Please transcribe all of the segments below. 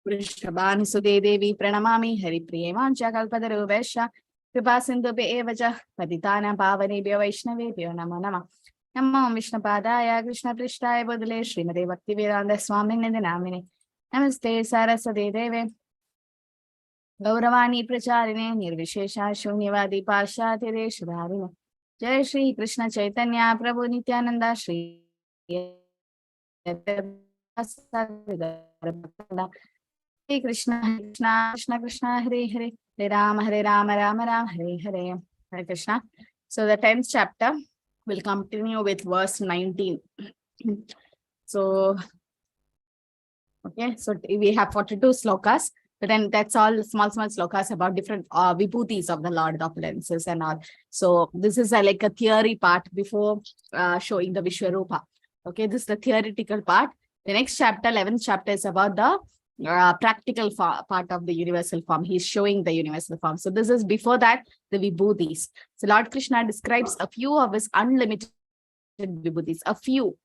Vrishabhani Sudhe Devi Pranamami Haripriye Mancha Kalpatarubhesha Kripa Sindhubhyo eva ca Patitanam Pavanebhyo Vaishnavebhyo Namo Namah. Namo Vishnupadaya Krishna Prishtaya Bodhale Srimate Bhaktivedanta Swamine Namine Namaste Saraswati Deve Gauravani Pracharine Nirvishesha Shunyavadi Pashatire Shudharine Jai Shri Krishna Chaitanya Prabhu Nityananda Shri Hare Krishna, Krishna, Krishna, Krishna, Hare Hare, Hare Rama, Rama Rama, Hare Hare, Hare Krishna. So the 10th chapter will continue with verse 19. So, okay, so we have 42 slokas, but then that's all small slokas about different vibhutis of the Lord, the opulences and all. So this is like a theory part before showing the Vishwarupa. Okay, this is the theoretical part. The next chapter, 11th chapter, is about the practical part of the universal form. He's showing the universal form. So this is before that, the vibhutis. So Lord Krishna describes a few of his unlimited vibhutis. A few.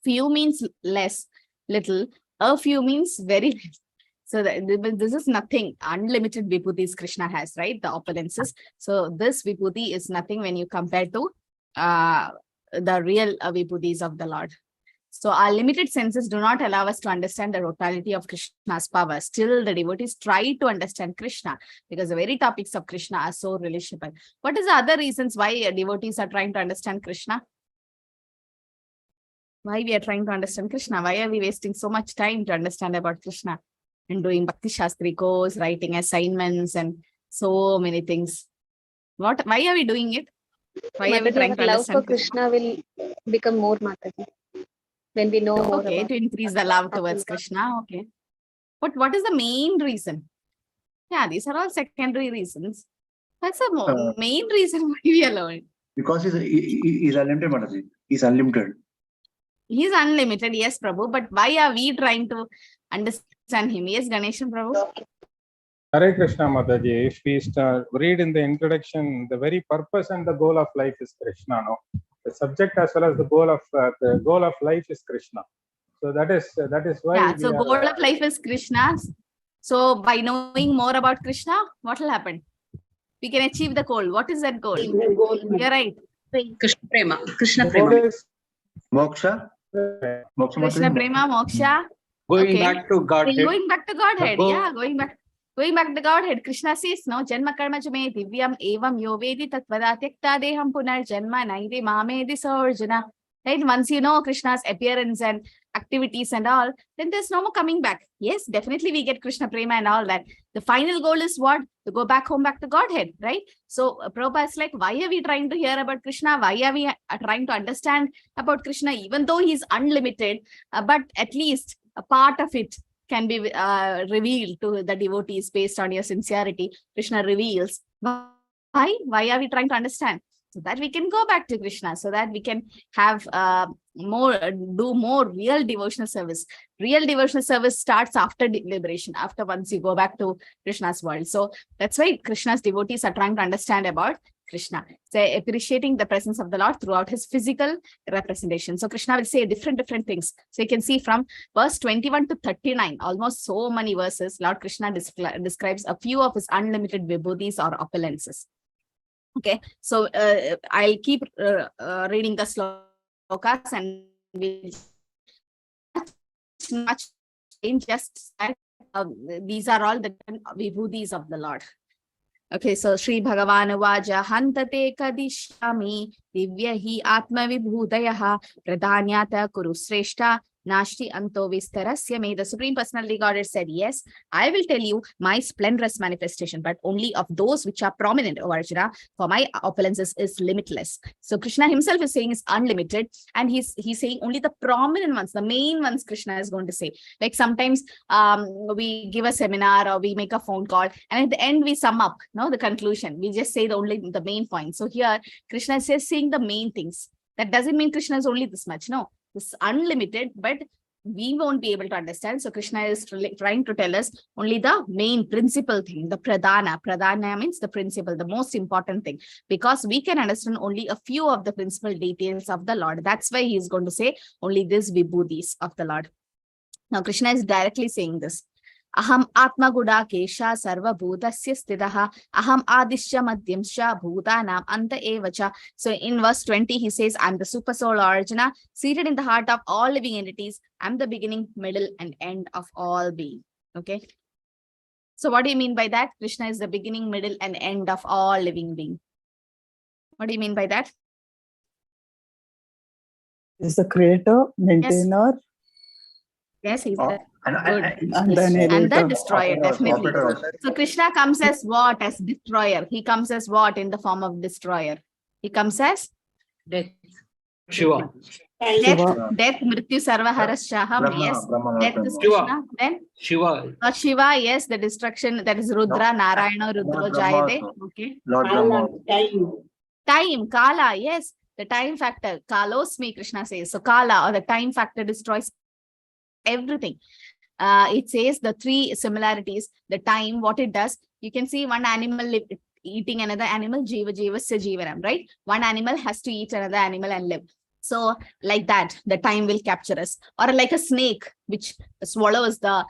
Few means less, little. A few means very less. So this is nothing. Unlimited vibhutis Krishna has, right? The opulences. So this vibhuti is nothing when you compare to the real vibhutis of the Lord. So our limited senses do not allow us to understand the totality of Krishna's power. Still, the devotees try to understand Krishna because the very topics of Krishna are so relishable. What is the other reasons why devotees are trying to understand Krishna? Why we are trying to understand Krishna? Why are we wasting so much time to understand about Krishna and doing Bhakti Shastri course, writing assignments and so many things? Why are we doing it? Why Mataji, are we trying to understand love for Krishna will become more, Mataji. When we know more to increase the love towards Krishna. Okay. But what is the main reason? Yeah, these are all secondary reasons. That's the main reason why we are learning. Because he's unlimited, Mataji. He's unlimited. He's unlimited, yes, Prabhu. But why are we trying to understand him? Yes, Ganeshan Prabhu. Hare Krishna, Mataji. If we read in the introduction, the very purpose and the goal of life is Krishna. No, the subject as well as the goal of life is Krishna. So that is why. Yeah. So goal of life is Krishna. So by knowing more about Krishna, what will happen? We can achieve the goal. What is that goal? You're right. Krishna Prema. Krishna Prema. Moksha. Krishna Prema, Moksha. Going back to Godhead. Going back to Godhead. Yeah, going back to Godhead. Krishna says, no, Janma Karma Jame Divyam Evam Yovedi Tatvada Tekta Deham Punar Janma Naide Mamedi Saurjana. Right? Once you know Krishna's appearance and activities and all, then there's no more coming back. Yes, definitely we get Krishna Prema and all that. The final goal is what? To go back home, back to Godhead, right? So Prabhupada is like, why are we trying to hear about Krishna? Why are we trying to understand about Krishna, even though he's unlimited, but at least a part of it can be revealed to the devotees based on your sincerity. Krishna reveals. Why? Why are we trying to understand? So that we can go back to Krishna, so that we can have do more real devotional service. Real devotional service starts after liberation, after once you go back to Krishna's world. So that's why Krishna's devotees are trying to understand about Krishna. So appreciating the presence of the Lord throughout his physical representation. So Krishna will say different things. So you can see from verse 21 to 39, almost so many verses, Lord Krishna describes a few of his unlimited vibhutis or opulences. Okay, so I'll keep reading the slokas and we'll much just these are all the vibhutis of the Lord. Okay, so Sri Bhagavan Vaja Hantate Kadishyami Divyahi Atma Vibhudayaha Pradhanyata Kuru Sreshta Nashti Anto Vistarasya Me. The Supreme Personality Godhead said, yes, I will tell you my splendorous manifestation, but only of those which are prominent, O Arjuna, for my opulences is limitless. So Krishna himself is saying is unlimited, and he's saying only the prominent ones, the main ones Krishna is going to say. Like sometimes we give a seminar or we make a phone call, and at the end we sum up, no, the conclusion. We just say only the main point. So here Krishna says saying the main things. That doesn't mean Krishna is only this much. No. It's unlimited, but we won't be able to understand. So Krishna is trying to tell us only the main principal thing, the pradhana. Pradhana means the principle, the most important thing, because we can understand only a few of the principal details of the Lord. That's why he is going to say only these vibhutis of the Lord. Now Krishna is directly saying this. Aham Atma Gudakesha Sarva Bhutasya Sthidaha Aham Adishya Madhyamsha Bhutanam Anta Evacha. So in verse 20, he says, I'm the super soul Arjuna, seated in the heart of all living entities. I'm the beginning, middle, and end of all being. Okay. So what do you mean by that? Krishna is the beginning, middle, and end of all living being. What do you mean by that? Is the creator, maintainer, Yes, he's the good. and then And the editor. destroyer, definitely. So Krishna comes as what? As destroyer. He comes as what in the form of destroyer? He comes as Death. Shiva. death, Mrityu, Sarva, Harashaham. Yes, death is Krishna. Then Shiva. Shiva, yes, the destruction, that is Rudra, Narayana, Rudra, Jayade. Okay. Lord Brahma. Time, Kala, yes, the time factor. Kalosmi, Krishna says. So Kala or the time factor destroys everything. It says the three similarities, the time, what it does. You can see one animal eating another animal, Jiva, Jivasya, Jivanam, right? One animal has to eat another animal and live. So like that, the time will capture us. Or like a snake, which swallows the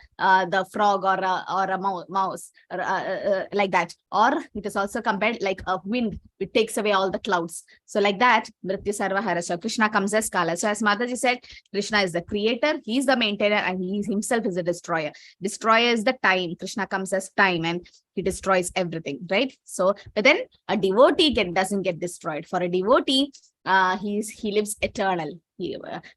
frog or a mouse, or, like that. Or it is also compared like a wind, which takes away all the clouds. So like that, Mrityu Sarva Harasha, Krishna comes as Kala. So as Mataji said, Krishna is the creator, he is the maintainer, and he himself is a destroyer. Destroyer is the time. Krishna comes as time and he destroys everything, right? So, but then a devotee doesn't get destroyed. For a devotee, he lives eternal.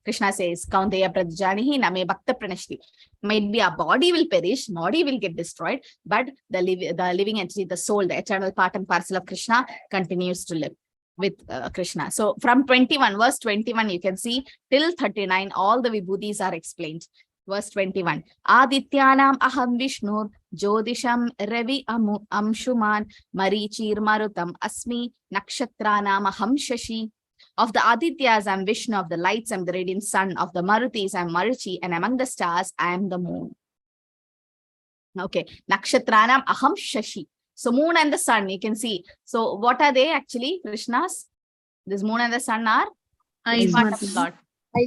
Krishna says, Kaunteya Prajanihi Name Bhakta Pranashti. Might be our body will perish, body will get destroyed, but the living entity, the soul, the eternal part and parcel of Krishna continues to live with Krishna. So from 21, verse 21, you can see till 39, all the vibhutis are explained. Verse 21, Adityanam Aham Vishnur Jodisham Ravi Amshuman Marichir Marutam Asmi Nakshatranam Aham Shashi. Of the Adityas, I am Vishnu. Of the lights, I am the radiant sun. Of the Marutis, I am Marichi. And among the stars, I am the moon. Okay. Nakshatranam Aham Shashi. So moon and the sun, you can see. So what are they actually, Krishna's? This moon and the sun are Eyes. part of the Lord.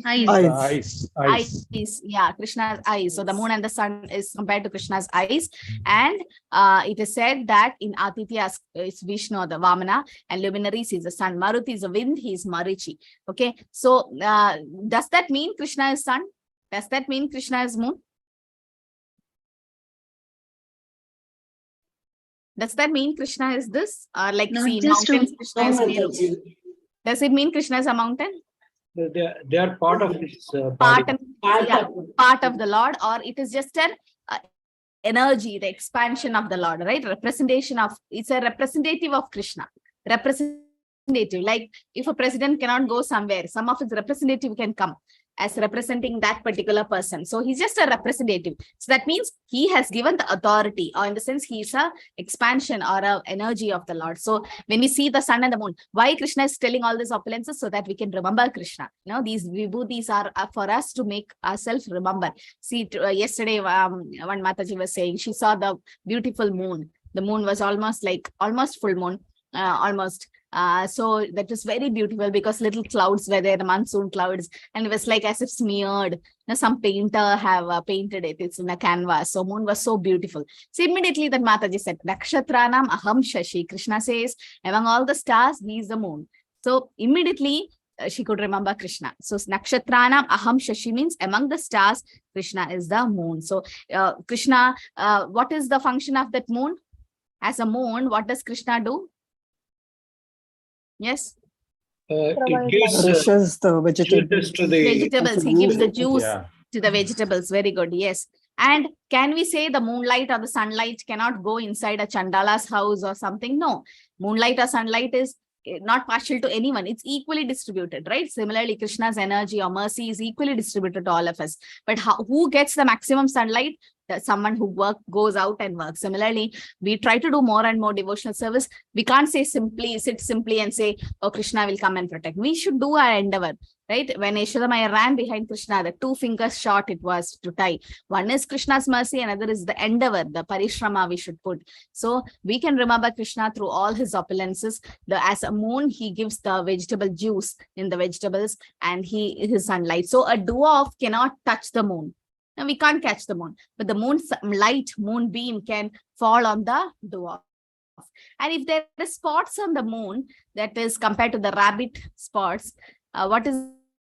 Eyes. Eyes. Yeah, Krishna's eyes. So the moon and the sun is compared to Krishna's eyes. And it is said that in Adityas it's Vishnu, the Vamana, and luminaries is the sun. Maruti is the wind, he is Marichi. Okay. So does that mean Krishna is sun? Does that mean Krishna is moon? Does that mean Krishna is this? Like Not see just mountains, a Krishna is Meru. Does it mean Krishna is a mountain? They are part of his Part body. of the Lord, or it is just an energy, the expansion of the Lord, right? Representation of, it's a representative of Krishna. Representative, like if a president cannot go somewhere, some of his representative can come as representing that particular person. So he's just a representative. So that means he has given the authority, or in the sense he's a expansion or a energy of the Lord. So when we see the sun and the moon, why Krishna is telling all these opulences? So that we can remember Krishna. You know, these vibhutis are for us to make ourselves remember. See, yesterday one Mataji was saying she saw the beautiful moon. The moon was almost full moon, almost. So that was very beautiful because little clouds were there, the monsoon clouds, and it was like as if smeared. You know, some painter have painted it. It's in a canvas. So moon was so beautiful. So immediately that Mataji said, Nakshatranam Aham Shashi. Krishna says, among all the stars, he is the moon. So immediately she could remember Krishna. So Nakshatranam Aham Shashi means among the stars, Krishna is the moon. So Krishna, what is the function of that moon? As a moon, what does Krishna do? Yes. It gives Nourishes the juices to the Vegetables. He gives the juice Yeah. to the vegetables. Very good. Yes. And can we say the moonlight or the sunlight cannot go inside a Chandala's house or something? No. Moonlight or sunlight is not partial to anyone. It's equally distributed, right? Similarly, Krishna's energy or mercy is equally distributed to all of us. But who gets the maximum sunlight? Someone who goes out and works. Similarly, we try to do more and more devotional service. We can't sit simply and say, oh, Krishna will come and protect. We should do our endeavor, right? When Yashodamaya ran behind Krishna, the 2 fingers short it was to tie. One is Krishna's mercy, another is the endeavor, the parishrama we should put. So we can remember Krishna through all his opulences. As a moon, he gives the vegetable juice in the vegetables and his sunlight. So a dwarf cannot touch the moon. and we can't catch the moon. But the moon beam can fall on the dwarf. And if there are spots on the moon, that is compared to the rabbit spots, what is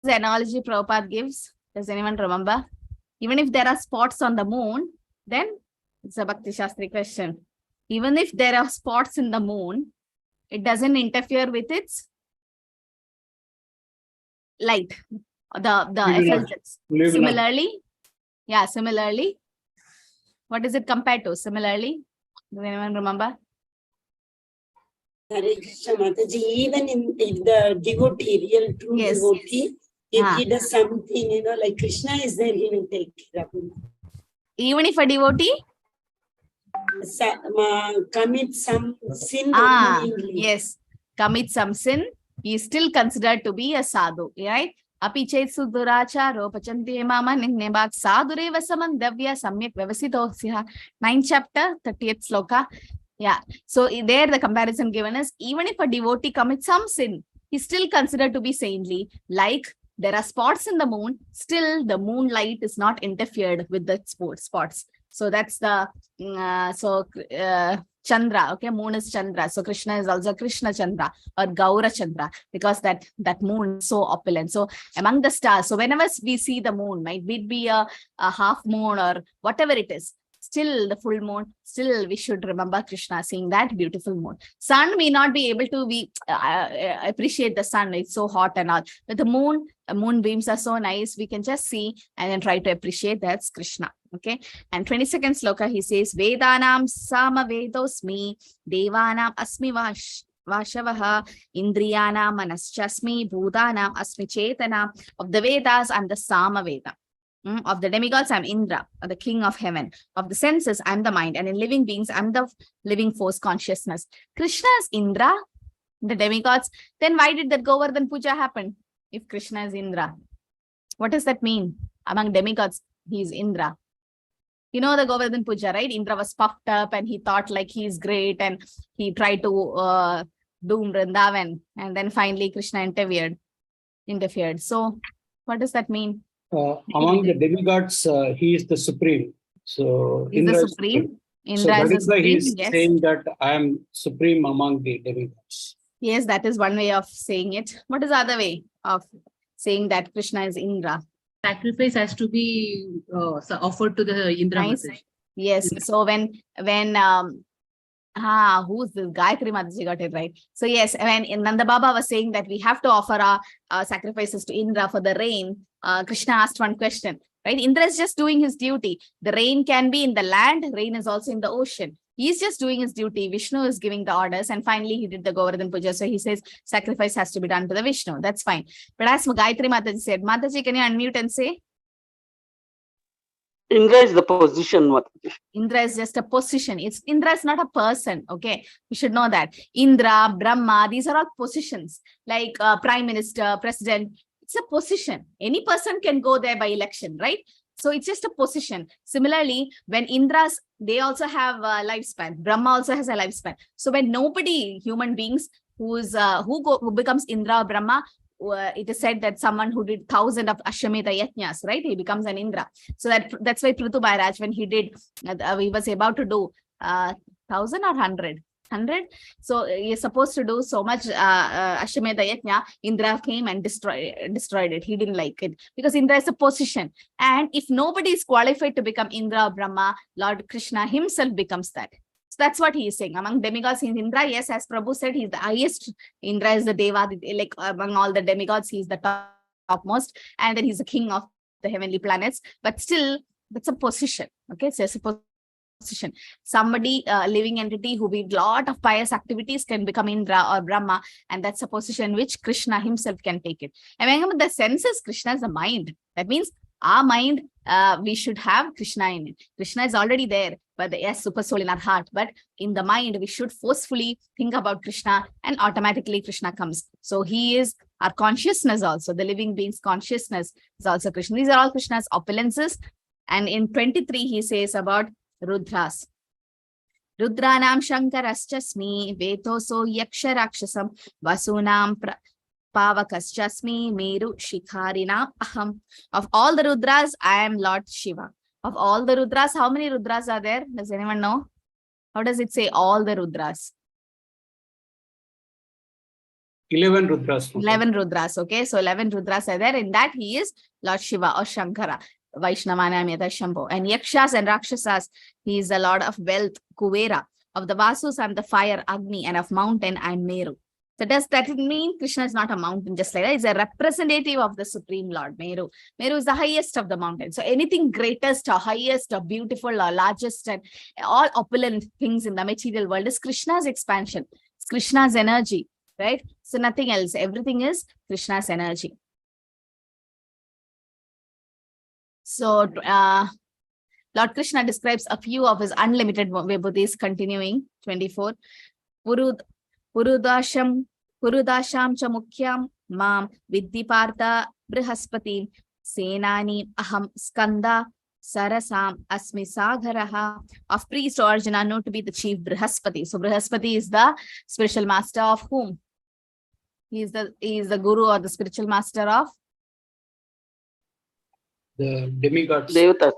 the analogy Prabhupada gives? Does anyone remember? Even if there are spots on the moon, then it's a Bhakti Shastri question. Even if there are spots in the moon, it doesn't interfere with its light, the effulgence. Similarly, what is it compared to? Similarly, does anyone remember? Hare Krishna Mataji, even if the devotee, real true devotee, if he does something, like Krishna is there, he will take care of him. Even if a devotee commits some sin unknowingly. Commits some sin, he is still considered to be a sadhu, right? Apichet suduracharo pachanti mama ninnebak sadureva samandavya samyak vyavasitosya. 9th chapter, 30th sloka. Yeah. So there the comparison given is, even if a devotee commits some sin, he's still considered to be saintly. Like there are spots in the moon, still the moonlight is not interfered with the spots. So that's the Chandra. Okay, moon is Chandra. So Krishna is also Krishna Chandra or Gaura Chandra, because that moon is so opulent. So among the stars, so whenever we see the moon, might be a half moon or whatever it is, still the full moon, still we should remember Krishna, seeing that beautiful moon. Sun may not be able to appreciate the sun, it's so hot and all, but the moon beams are so nice, we can just see and then try to appreciate that's Krishna. Okay, and 22nd sloka he says, Vedanam sama vedosmi, Devanam asmi Vashavaha, Indriyanam manaschasmi, Bhudanam asmi chetana. Of the Vedas, I'm the Sama Veda. Of the demigods, I'm Indra, the king of heaven. Of the senses, I'm the mind. And in living beings, I'm the living force consciousness. Krishna is Indra, the demigods. Then why did that Govardhan Puja happen? If Krishna is Indra, what does that mean? Among demigods, he is Indra. You know the Govardhan Puja, right? Indra was puffed up and he thought like he's great and he tried to doom Vrindavan. And then finally Krishna interfered. So what does that mean? Among the demigods, he is the supreme. So he's Indra the supreme. Indra is the supreme. That is why he is yes. saying that I am supreme among the demigods. Yes, that is one way of saying it. What is the other way of saying that Krishna is Indra? Sacrifice has to be offered to the Indra. Nice. Yes. So when who's this? Gayatri Mataji got it right. So yes, when Nanda Baba was saying that we have to offer our sacrifices to Indra for the rain, Krishna asked one question, right? Indra is just doing his duty. The rain can be in the land, rain is also in the ocean. He's just doing his duty. Vishnu is giving the orders, and finally he did the Govardhan Puja. So he says sacrifice has to be done to the Vishnu. That's fine. But as Gayatri Mataji said, Mataji, can you unmute and say? Indra is the position. Indra is just a position. Indra is not a person. Okay, we should know that. Indra, Brahma, these are all positions. Like Prime Minister, President. It's a position. Any person can go there by election, right? So it's just a position. Similarly, when Indras, they also have a lifespan. Brahma also has a lifespan. So when nobody, human beings, who becomes Indra or Brahma, it is said that someone who did 1,000 of Ashwamedha Yajnas, right? He becomes an Indra. So that's why Prithu Maharaj, when he did, he was about to do 1,000 or 100. 100. So he's supposed to do so much Ashwamedha Yajna. Indra came and destroyed it. He didn't like it because Indra is a position. And if nobody is qualified to become Indra or Brahma, Lord Krishna himself becomes that. So that's what he is saying. Among demigods, he's Indra. Yes, as Prabhu said, he's the highest. Indra is the Deva. Like among all the demigods, he's the topmost. And then he's the king of the heavenly planets. But still, that's a position. Okay, so it's a position. Somebody, living entity who did lot of pious activities can become Indra or Brahma, and that's a position which Krishna himself can take it. And when the senses, Krishna is the mind. That means our mind, we should have Krishna in it. Krishna is already there, but yes, super soul in our heart. But in the mind, we should forcefully think about Krishna, and automatically Krishna comes. So he is our consciousness also. The living being's consciousness is also Krishna. These are all Krishna's opulences. And in 23, he says about Rudras. Rudranam Shankaraschasmi, Vetoso Yaksharakshasam, Vasunam Pavakaschasmi, Meru Shikharinam Aham. Of all the Rudras, I am Lord Shiva. Of all the Rudras, how many Rudras are there? Does anyone know? How does it say all the Rudras? 11 Rudras. 11 Rudras, okay? So 11 Rudras are there. In that, he is Lord Shiva or Shankara, Vaishnavanamyata Shambho. And Yakshas and Rakshasas, he is the Lord of wealth, Kuvera. Of the Vasus, I'm the fire, Agni, and of mountain, I'm Meru. So does that mean Krishna is not a mountain just like that? He's a representative of the Supreme Lord, Meru. Meru is the highest of the mountains. So anything greatest or highest or beautiful or largest and all opulent things in the material world is Krishna's expansion. It's Krishna's energy, right? So nothing else. Everything is Krishna's energy. So Lord Krishna describes a few of his unlimited vibhutis, continuing 24. Purudasham cha mukhyam mam viddipartha brihaspati senani aham skanda sarasam asmi sagaraha. Of priest Arjuna known to be the chief Brihaspati. So Brihaspati is the spiritual master of whom? He is the guru or the spiritual master of The demigods. Devas.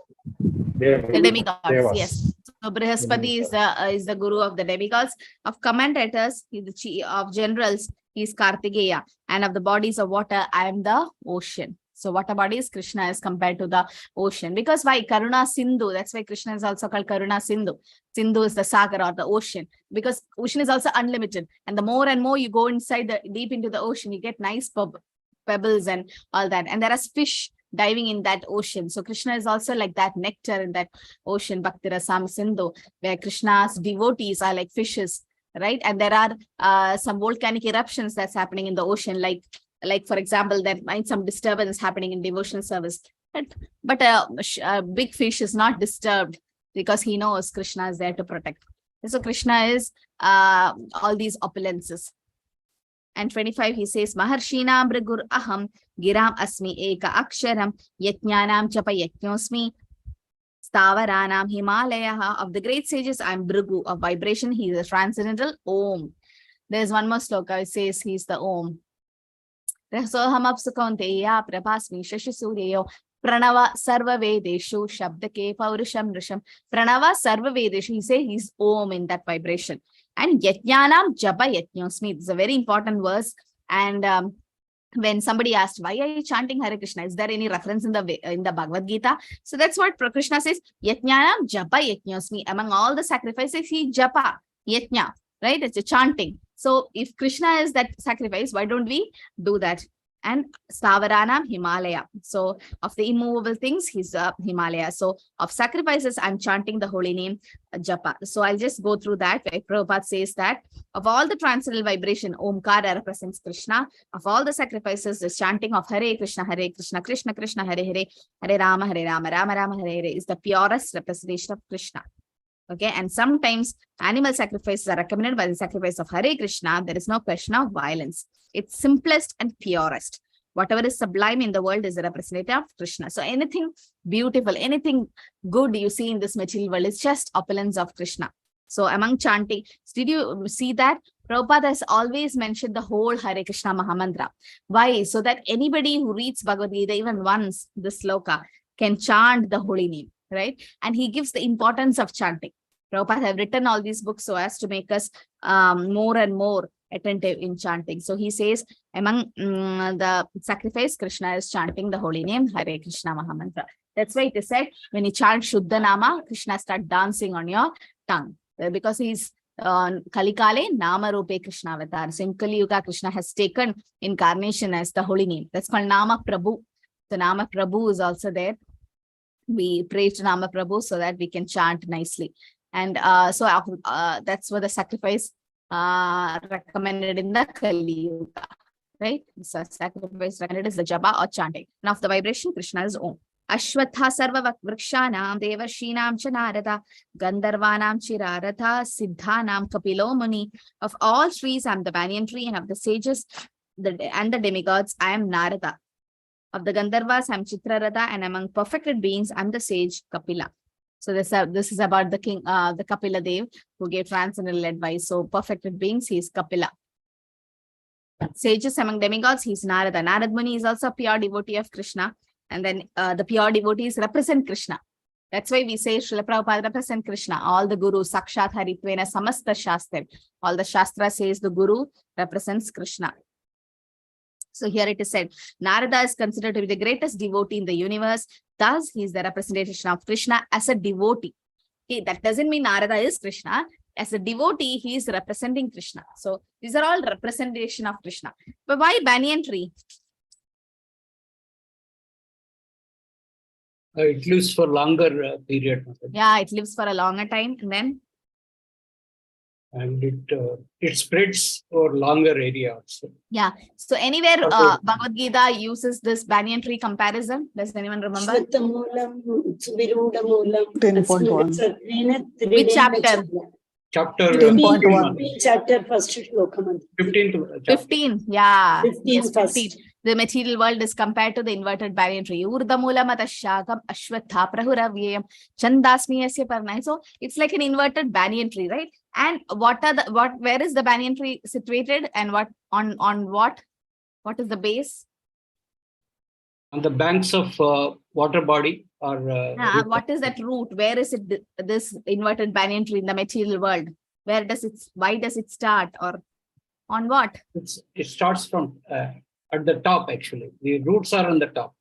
the demigods. Devas. Yes. So Brihaspati is the guru of the demigods. Of commentators, he is the chief of generals. He is Kartikeya. And of the bodies of water, I am the ocean. So water bodies, Krishna is compared to the ocean. Because why? Karuna Sindhu. That's why Krishna is also called Karuna Sindhu. Sindhu is the sagar or the ocean. Because ocean is also unlimited. And the more and more you go inside deep into the ocean, you get nice pebbles and all that. And there are fish diving in that ocean. So Krishna is also like that nectar in that ocean, Bhakti Rasam Sindhu, where Krishna's devotees are like fishes, right? And there are some volcanic eruptions that's happening in the ocean, like for example, there might some disturbance happening in devotional service. But a big fish is not disturbed because he knows Krishna is there to protect. So Krishna is all these opulences. And 25, he says, Maharshinam Brigur Aham Giram Asmi Eka Aksharam Yajnanam Chapa Yajnosmi Stavaranam Himalaya. Of the great sages, I'm Brigu. Of vibration, he is a transcendental Om. There's one more sloka. It says he's the Om. Rasoham Apsukonteya Prabhasmi Shashi Suryo Pranava Sarva Vedeshu Shabdake Paurusham Risham. Pranava Sarva Vedeshu. He says he's Om in that vibration. And Yajnanam Japa Yajnosmi. It's a very important verse. And when somebody asked, why are you chanting Hare Krishna? Is there any reference in the Bhagavad Gita? So that's what Krishna says. Yajnanam Japa Yajnosmi. Among all the sacrifices, he Japa, Yajna, right? It's a chanting. So if Krishna is that sacrifice, why don't we do that? And Stavaranam Himalaya. So of the immovable things, he's Himalaya. So of sacrifices, I'm chanting the holy name Japa. So I'll just go through that. Where Prabhupada says that of all the transcendental vibration, Omkara represents Krishna. Of all the sacrifices, the chanting of Hare Krishna, Krishna Krishna, Hare Hare, Hare Rama, Rama Rama, Hare Hare is the purest representation of Krishna. Okay, and sometimes animal sacrifices are recommended by the sacrifice of Hare Krishna. There is no question of violence. It's simplest and purest. Whatever is sublime in the world is a representative of Krishna. So anything beautiful, anything good you see in this material world is just opulence of Krishna. So among chanting, did you see that? Prabhupada has always mentioned the whole Hare Krishna Mahamantra. Why? So that anybody who reads Bhagavad Gita even once, this sloka, can chant the holy name, right? And he gives the importance of chanting. Prabhupada have written all these books so as to make us more and more attentive in chanting. So he says, among the sacrifice, Krishna is chanting the holy name, Hare Krishna Mahamantra. That's why it is said, when you chant Shuddha Nama, Krishna start dancing on your tongue. Because he's Kalikale, Nama Rupe Krishna Avatar. So in Kali Yuga, Krishna has taken incarnation as the holy name. That's called Nama Prabhu. So Nama Prabhu is also there. We pray to Nama Prabhu so that we can chant nicely. And so that's what the sacrifice recommended in the Kali Yuga, right? So sacrifice recommended is the japa or chanting. Now of the vibration, Krishna is Om. Ashwatha sarva vrikshanam devarshinam cha narada gandharvanam chiraratha siddhanam kapilo muni. Of all trees, I am the banyan tree, and of the sages and the demigods, I am Narada. Of the Gandharvas, I am Chitraratha, and among perfected beings, I am the sage Kapila. So this is about the king, the Kapila Dev, who gave transcendental advice. So perfected beings, he is Kapila. Sages among demigods, he is Narada. Narad Muni is also a pure devotee of Krishna. And then the pure devotees represent Krishna. That's why we say Srila Prabhupada represents Krishna. All the gurus, Sakshat Haritvena Samasta Shastri. All the Shastra says the guru represents Krishna. So here it is said, Narada is considered to be the greatest devotee in the universe. Thus, he is the representation of Krishna as a devotee. Okay, that doesn't mean Narada is Krishna. As a devotee, he is representing Krishna. So these are all representation of Krishna. But why banyan tree? It lives for longer period. Yeah, it lives for a longer time, and then And it spreads over longer area also. yeah. So anywhere Okay. Bhagavad Gita uses this banyan tree comparison. Does anyone remember? Shvatamulam, Virudamulam, 10.1. Which chapter? Chapter 10.1. Chapter first shloka. 15th chapter. 15. Yeah. 15 Yes, first. 15. The material world is compared to the inverted banyan tree. Urdamula matashakam ashwatha prahuravyayam chandasmi asya parnai. So it's like an inverted banyan tree, right? And where is the banyan tree situated, and what on what? What is the base? On the banks of water body or What is that root? Where is it? This inverted banyan tree in the material world. Where does it? Why does it start, or on what? it starts from at the top actually. The roots are on the top.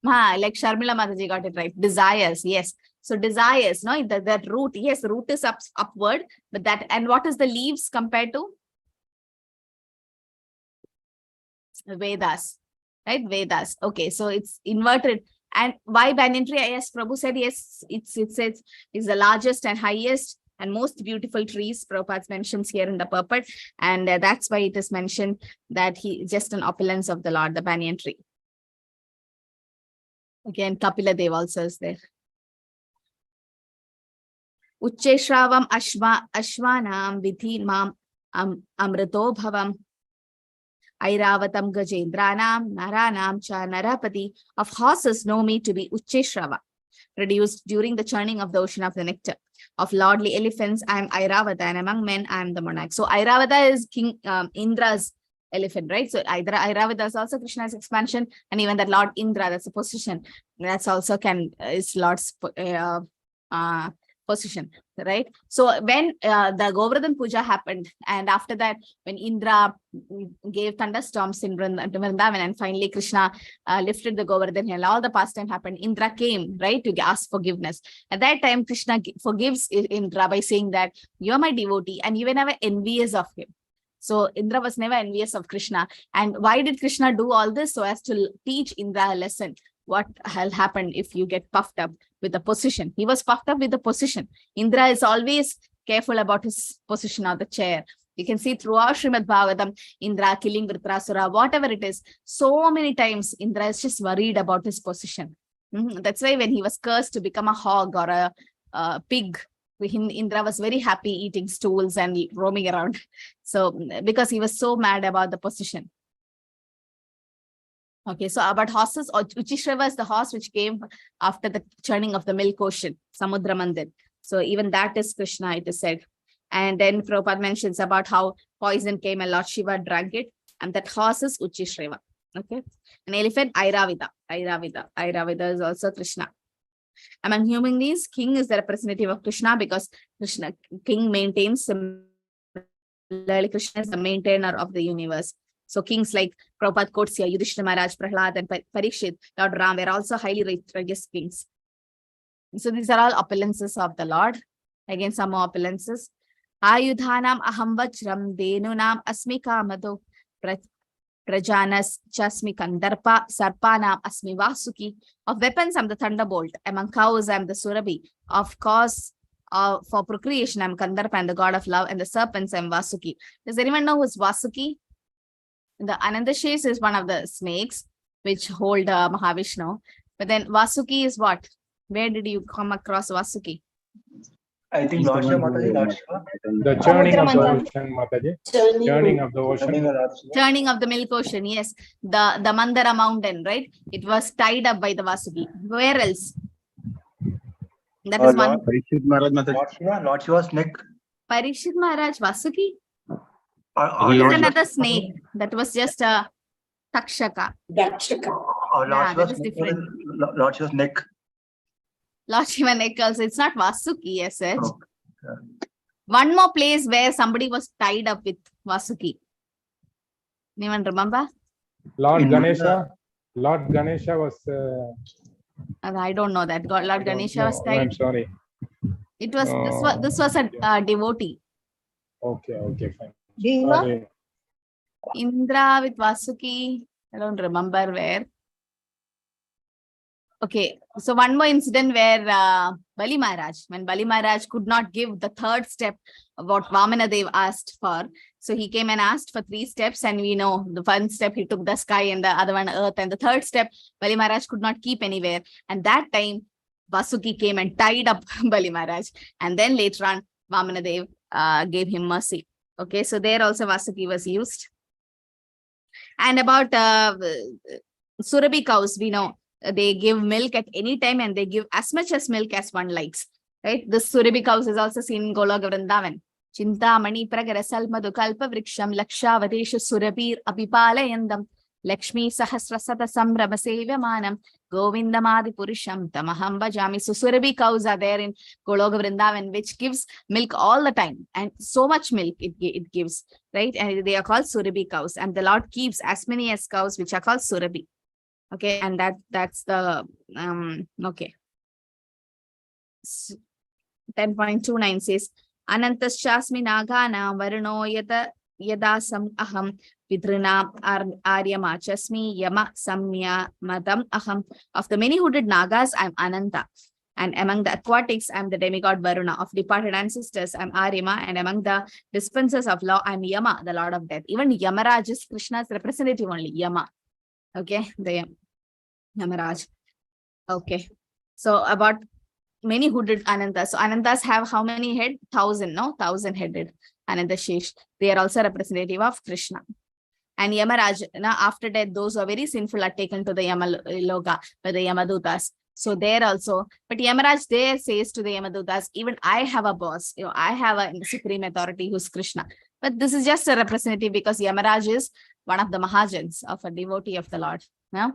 Like Sharmila Mataji got it right. Desires, yes. So desires, no, that root, yes, root is upward, but that, and what is the leaves compared to? Vedas, right? Vedas. Okay, so it's inverted. And why banyan tree? Yes, Prabhu said yes, it's the largest and highest and most beautiful trees. Prabhupada mentions here in the purport, and that's why it is mentioned that he just an opulence of the Lord, the banyan tree. Again, Kapila Dev also is there. Ucche Shravam Ashvanam Vidhi Mam Amrito Bhavam Airavatam Gajendranam Naranam Cha Narapati. Of horses know me to be Ucche Shrava, produced during the churning of the ocean of the nectar. Of lordly elephants, I am Airavata, and among men, I am the monarch. So Airavata is King Indra's elephant, right? So either Airavata is also Krishna's expansion, and even that Lord Indra, that's a position. That's also is Lord's position, right? So when the Govardhan Puja happened, and after that, when Indra gave thunderstorms in Vrindavan, and finally Krishna lifted the Govardhan hill, all the pastime happened. Indra came, right, to ask forgiveness. At that time, Krishna forgives Indra by saying that you are my devotee and you were never envious of him. So Indra was never envious of Krishna. And why did Krishna do all this? So as to teach Indra a lesson. What will happen if you get puffed up with the position? He was puffed up with the position. Indra is always careful about his position on the chair. You can see throughout Srimad Bhagavatam, Indra killing Vritrasura, whatever it is, so many times Indra is just worried about his position. That's why when he was cursed to become a hog or a pig, Indra was very happy eating stools and roaming around. So because he was so mad about the position. Okay, so about horses, Uchishrava is the horse which came after the churning of the milk ocean, Samudra Mandir. So even that is Krishna, it is said. And then Prabhupada mentions about how poison came and Lord Shiva drank it. And that horse is Uchishrava. Okay. An elephant, Airavida is also Krishna. Among human beings, king is the representative of Krishna because king maintains, Krishna is the maintainer of the universe. So kings like Prabhupada quotes here, Yudhishthira Maharaj, Prahlad, and Parikshit, Lord Ram were also highly righteous kings. So these are all opulences of the Lord. Again, some more opulences. Ayudhanam aham vajram denunam asmi kamado prajanas chasmi kandarpa sarpanam asmi vasuki. Of weapons, I'm the thunderbolt. Among cows, I'm the surabhi. Of course, for procreation, I'm Kandarpa, and the god of love. And the serpents, I'm Vasuki. Does anyone know who's Vasuki? The Anandashesha is one of the snakes which hold Mahavishnu. But then Vasuki is what? Where did you come across Vasuki? I think Lord Shiva, Mataji, Lord Shiva. The churning of the ocean, Mataji. Churning of the ocean. Turning of the milk ocean, yes. The Mandara mountain, right? It was tied up by the Vasuki. Where else? That is one. Parikshit Maharaj, Mataji. Lord Shiva's neck. Parikshit Maharaj, Vasuki? Or He is Lord another snake. That was just a Takshaka. Dakshaka. Lord Yeah, that Shiva's is neck. different. Lord Shiva's neck. Lord Shiva neck also. It's not Vasuki as such. Oh, One more place where somebody was tied up with Vasuki. Anyone remember? Lord In Ganesha. Lord Ganesha was. I don't know that. God, Lord Ganesha was No, I'm tied. sorry. It was this was a devotee. Okay, fine. Deva? Sorry. Indra with Vasuki. I don't remember where. Okay, so one more incident where Bali Maharaj, when Bali Maharaj could not give the third step of what Vamanadev asked for, so he came and asked for 3 steps, and we know the first step he took the sky and the other one earth, and the third step Bali Maharaj could not keep anywhere, and that time Vasuki came and tied up Bali Maharaj, and then later on Vamanadev gave him mercy. Okay, so there also Vasuki was used. And about Surabhi cows, we know they give milk at any time and they give as much as milk as one likes. Right? This Surabhi cows is also seen in Goloka Vrindavan. Chintamani pragara salmadu kalpa vriksham lakshavadesha surabhir apipalayandam Lakshmi sahasrasata sambrama sevyamanam govindamadi purusham tamaham bhajami. So Surabhi cows are there in Goloka Vrindavan, which gives milk all the time, and so much milk it gives, right? And they are called Surabhi cows, and the Lord keeps as many as cows which are called Surabhi. Okay, and that's the okay. 10.29 says Anantaschasmi nagana varno yadasam aham vidrina aryamachasmi yama samya madam aham. Of the many hooded nagas, I'm Ananta, and among the aquatics, I'm the demigod Varuna. Of departed ancestors, I'm Aryama, and among the dispensers of law, I'm Yama, the lord of death. Even Yamaraj is Krishna's representative only, Yama. Okay, the Yamaraj. Okay, so about many hooded Anantas. So Anantas have how many head? 1,000, no? 1,000 headed Ananta Shesh. They are also representative of Krishna. And Yamaraj, now after death, those who are very sinful are taken to the Yamaloka by the Yamadutas. So there also, but Yamaraj there says to the Yamadutas, even I have a boss, I have a supreme authority who's Krishna. But this is just a representative because Yamaraj is one of the Mahajans of a devotee of the Lord. No?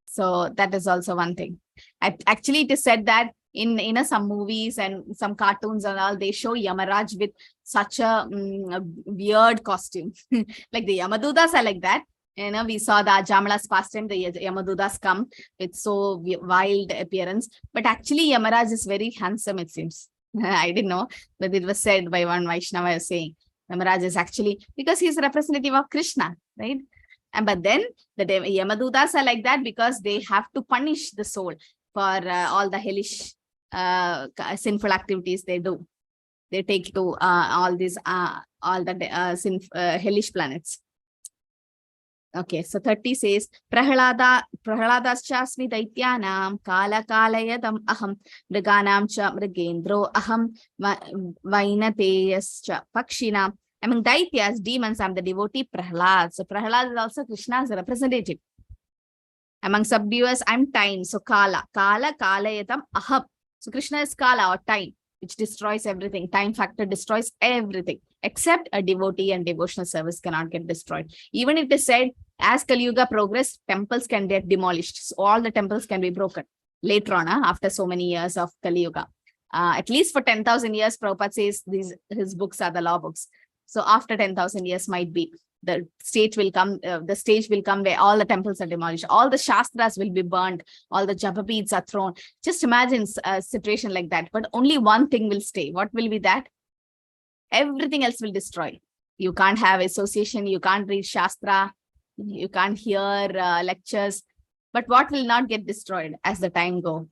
So that is also one thing. Actually, it is said that in some movies and some cartoons and all, they show Yamaraj with such a weird costume. Like the Yamadutas are like that. We saw the Jamala's pastime, the Yamadutas come with so wild appearance. But actually, Yamaraj is very handsome, it seems. I didn't know, but it was said by one Vaishnava saying, Yamaraj is actually, because he's a representative of Krishna, right? But then the Yamadutas are like that because they have to punish the soul for all the hellish sinful activities they do. They take to all the hellish planets. Okay, so 30 says, Prahaladascha daityanam kala kalayadam aham mriganam cha mrigendro aham vainateyascha pakshinam. Among Daityas, demons, I'm the devotee Prahlad. So Prahlad is also Krishna's representative. Among subduers, I'm time. So Kala. Kala, Kalayatam, Aham. So Krishna is Kala or time, which destroys everything. Time factor destroys everything. Except a devotee and devotional service cannot get destroyed. Even if it is said, as Kali Yuga progress, temples can get demolished. So all the temples can be broken. Later on, after so many years of Kali Yuga. At least for 10,000 years, Prabhupada says his books are the law books. So after 10,000 years might be, the stage will come where all the temples are demolished, all the Shastras will be burned, all the japa beads are thrown. Just imagine a situation like that, but only one thing will stay. What will be that? Everything else will destroy. You can't have association, you can't read Shastra, you can't hear lectures, but what will not get destroyed as the time goes?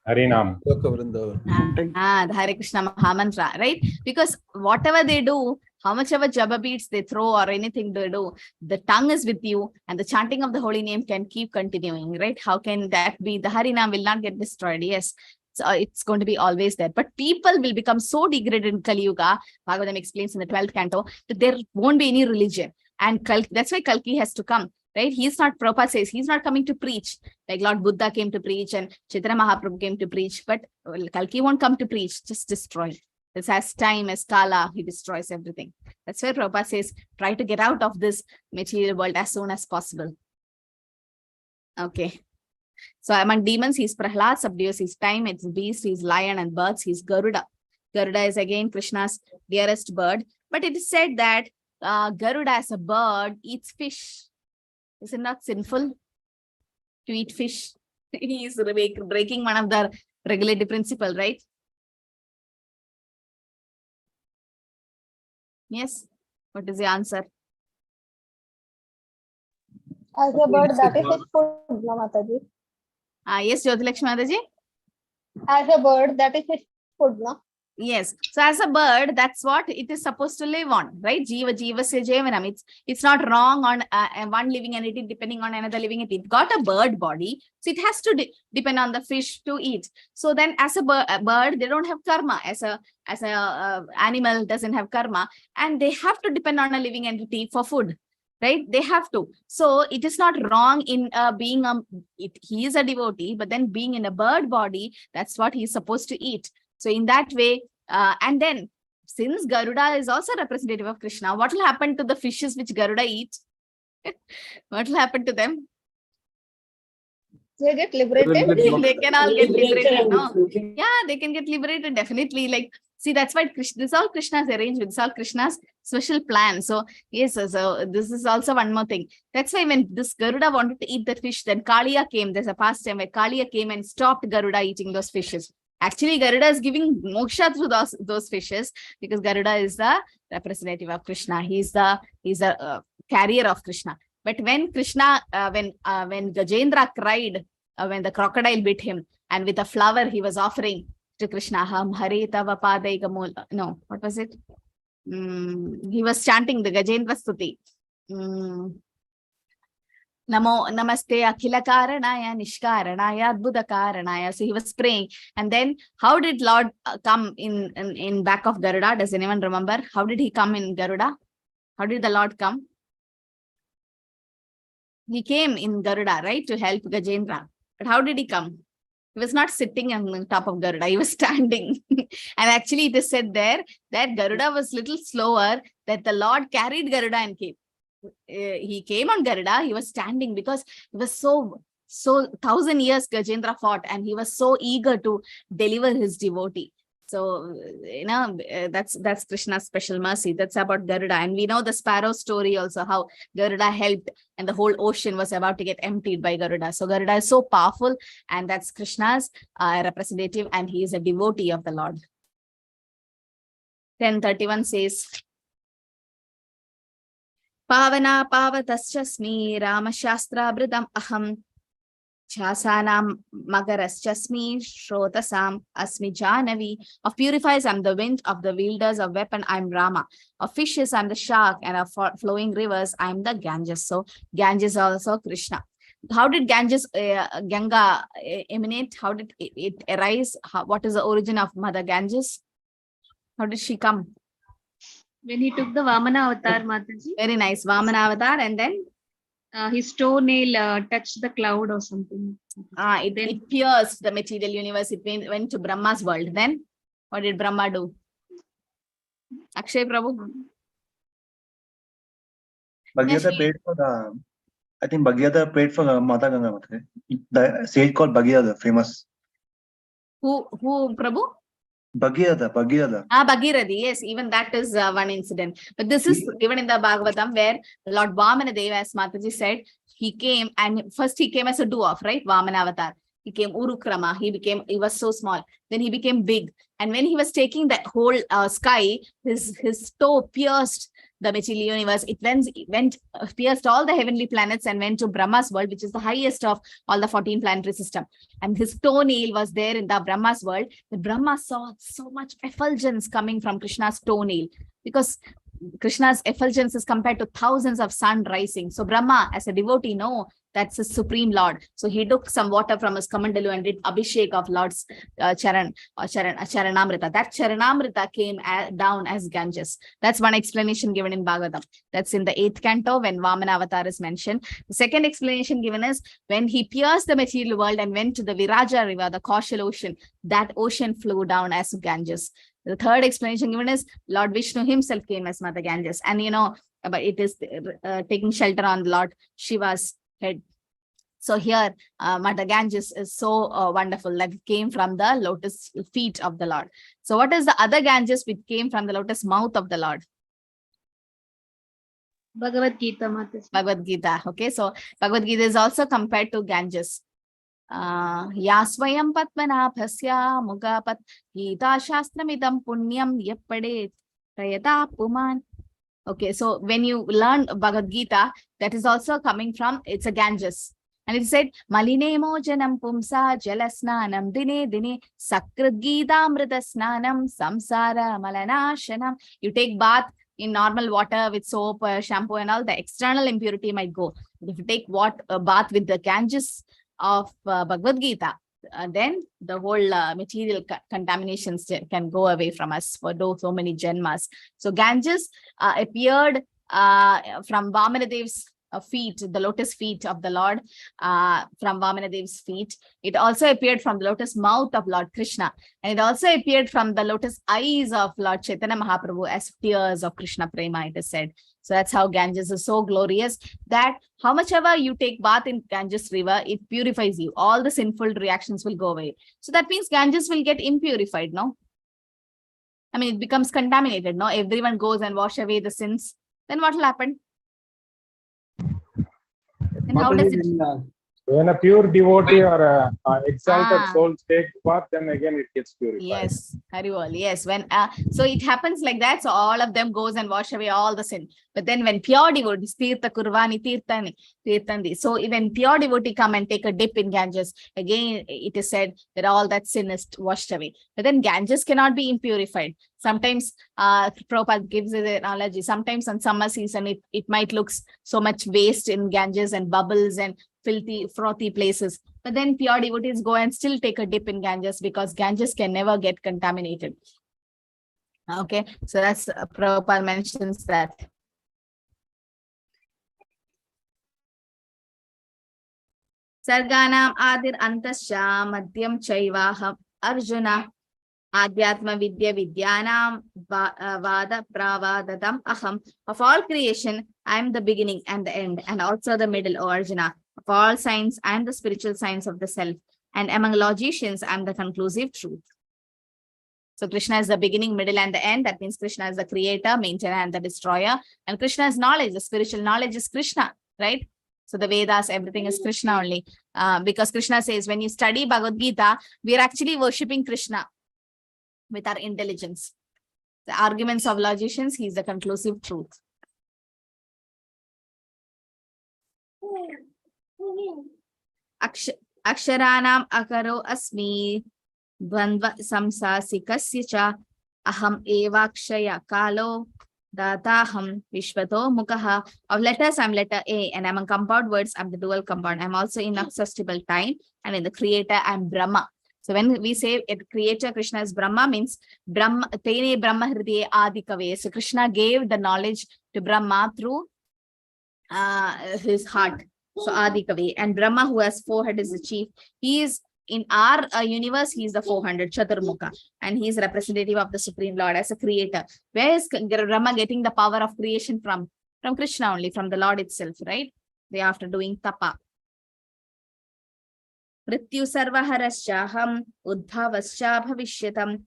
Harinam. The Hare Krishna Mahamantra, right? Because whatever they do, how much ever japa beads they throw or anything they do, the tongue is with you and the chanting of the holy name can keep continuing, right? How can that be? The Harinam will not get destroyed. Yes. So it's going to be always there. But people will become so degraded in Kali Yuga, Bhagavatam explains in the 12th canto, that there won't be any religion. And that's why Kalki has to come. Right? He's not, Prabhupada says, he's not coming to preach. Like Lord Buddha came to preach and Chaitanya Mahaprabhu came to preach. But Kalki won't come to preach, just destroy. This has time, as Kala, he destroys everything. That's why Prabhupada says, try to get out of this material world as soon as possible. Okay. So among demons, he's Prahlad, subdues his time, it's beast, he's lion, and birds, he's Garuda. Garuda is again Krishna's dearest bird. But it is said that Garuda as a bird eats fish. Is it not sinful to eat fish? He is breaking one of the regulative principle, right? Yes. What is the answer? As a bird, that is his food, no, Mataji. Yes, Jyotilakshmi Mataji? As a bird, that is his food, no? Yes. So as a bird, that's what it is supposed to live on, right? Jiva se jevanam. It's not wrong on one living entity depending on another living entity. It got a bird body, so it has to depend on the fish to eat. So then, as a bird, they don't have karma. As a animal doesn't have karma, and they have to depend on a living entity for food. Right? They have to. So it is not wrong in being he is a devotee, but then being in a bird body, that's what he is supposed to eat. So in that way, and then since Garuda is also representative of Krishna, what will happen to the fishes which Garuda eats? What will happen to them? They get liberated. They can all get liberated, no? Liberated. Yeah, they can get liberated, definitely. Like, see, that's why this is all Krishna's arrangement. This is all Krishna's special plan. So, yes, so this is also one more thing. That's why when this Garuda wanted to eat the fish, then Kaliya came. There's a past time where Kaliya came and stopped Garuda eating those fishes. Actually, Garuda is giving moksha through those fishes, because Garuda is the representative of Krishna. He's the carrier of Krishna. But when Krishna, when Gajendra cried, when the crocodile bit him, and with a flower he was offering to Krishna, Ham Hare Tava Padai Gamol. No, what was it? He was chanting the Gajendra Stuti. Namo Namaste Akhila Karanaya Nishkaranaya Adbhuta Karanaya. So he was praying. And then how did Lord come in back of Garuda? Does anyone remember? How did he come in Garuda? How did the Lord come? He came in Garuda, right, to help Gajendra. But how did he come? He was not sitting on the top of Garuda, he was standing. And actually it is said there that Garuda was little slower, that the Lord carried Garuda and came. He came on Garuda, he was standing, because he was so 1,000 years Gajendra fought, and he was so eager to deliver his devotee. So, that's Krishna's special mercy. That's about Garuda. And we know the sparrow story also, how Garuda helped and the whole ocean was about to get emptied by Garuda. So Garuda is so powerful, and that's Krishna's representative, and he is a devotee of the Lord. 10:31 says, Pavana Pavataschasmi Rama Shastra Bridam Aham Chasanam Magaraschasmi Shrotasam Asmi Janavi. Of purifiers, I'm the wind. Of the wielders of weapon, I'm Rama. Of fishes, I'm the shark. And of flowing rivers, I'm the Ganges. So Ganges also Krishna. How did Ganga emanate? How did it arise? What is the origin of Mother Ganges? How did she come? When he took the Vamana avatar, Mataji, Very nice. Vamana avatar, and then? his toenail touched the cloud or something. It pierced the material universe. It went to Brahma's world. Then what did Brahma do? Akshay Prabhu? Bhagiyata paid for the, I think Bhagiyata paid for the Mata Ganga. The sage called Bhagiyata, famous. Who Prabhu? Bhagiyata. Bhagirathi, yes, even that is one incident. But this is given in the Bhagavatam, where Lord Vamanadeva, as Mataji said, he came, and first he came as a dwarf, right? Vamana avatar. He came Urukrama. He was so small. Then he became big. And when he was taking that whole sky, his toe pierced the material universe. It pierced all the heavenly planets and went to Brahma's world, which is the highest of all the 14 planetary system. And his toenail was there in the Brahma's world. The Brahma saw so much effulgence coming from Krishna's toenail, because Krishna's effulgence is compared to thousands of sun rising. So Brahma, as a devotee, that's his supreme Lord. So he took some water from his kamandalu and did abhishek of Lord's charanamrita. That charanamrita came down as Ganges. That's one explanation given in Bhagavatam. That's in the 8th canto when Vamana avatar is mentioned. The second explanation given is when he pierced the material world and went to the Viraja river, the Kaushal ocean, that ocean flew down as Ganges. The third explanation given is Lord Vishnu himself came as Mother Ganges. And but it is taking shelter on Lord Shiva's head. So here, Mata Ganges is so wonderful that it came from the lotus feet of the Lord. So what is the other Ganges which came from the lotus mouth of the Lord? Bhagavad Gita, Mataji. Bhagavad Gita. Okay, so Bhagavad Gita is also compared to Ganges. Yasvayam Patmanabhasya Mugapat Gita Shastramidam Punyam Yapade Prayata Puman. Okay, so when you learn Bhagavad Gita, that is also coming from, it's a Ganges. And it said, Malinemo janam pumsa jalasnanam dine dine sakrit gita amritasnanam samsara malanashanam. You take bath in normal water with soap, shampoo and all, the external impurity might go. If you take bath with the Ganges of Bhagavad Gita, then the whole material contaminations can go away from us for so many janmas. So Ganges appeared from Vamanadev's feet, the lotus feet of the Lord, from Vamanadev's feet. It also appeared from the lotus mouth of Lord Krishna. And it also appeared from the lotus eyes of Lord Chaitanya Mahaprabhu as tears of Krishna Prema, it is said. So that's how Ganges is so glorious that how much ever you take bath in Ganges river, it purifies you. All the sinful reactions will go away. So that means Ganges will get impurified, no? I mean, it becomes contaminated, no? Everyone goes and wash away the sins. Then what will happen? And how does it? When a pure devotee or a exalted soul takes bath, then again it gets purified. Yes, Haribol, yes. When so it happens like that, so all of them goes and wash away all the sin. But then when pure devotees, Tirtha Kurvani, Tirthandi, so when pure devotee come and take a dip in Ganges, again it is said that all that sin is washed away. But then Ganges cannot be impurified. Sometimes Prabhupada gives an analogy. Sometimes on summer season, it might look so much waste in Ganges and bubbles and filthy, frothy places. But then pure devotees go and still take a dip in Ganges because Ganges can never get contaminated. Okay, so that's Prabhupada mentions that. Sarganam Adir Antasya Madhyam Chaivaham Arjuna Adhyatma Vidya Vidyanam Vada Pravadadam Aham. Of all creation, I am the beginning and the end, and also the middle, O Arjuna. Of all signs, I am the spiritual signs of the self, and among logicians, I am the conclusive truth. So Krishna is the beginning, middle, and the end. That means Krishna is the creator, maintainer, and the destroyer. And Krishna is knowledge. The spiritual knowledge is Krishna, right? So the Vedas, everything is Krishna only. Because Krishna says, when you study Bhagavad Gita, we are actually worshipping Krishna with our intelligence. The arguments of logicians, he is the conclusive truth. Aksharanam akaro asmi dvandva samsasikasya cha aham evakshaya kalo dataham vishvato mukaha. Of letters, I'm letter A, and among compound words, I'm the dual compound. I'm also in inaccessible time, and in the creator, I'm Brahma. So when we say it, creator Krishna is Brahma, means Brahma Tene Brahma Hridaye Adikave. So Krishna gave the knowledge to Brahma through his heart. So Adikavi, and Brahma, who has 4 heads, is the chief. He is in our universe, he is the 400 Chaturmukha, and he is representative of the Supreme Lord as a creator. Where is Brahma getting the power of creation from? From Krishna only, from the Lord itself, right? They after doing tapa. Mrityu sarvaharashaham udbhavascha bhavishyatam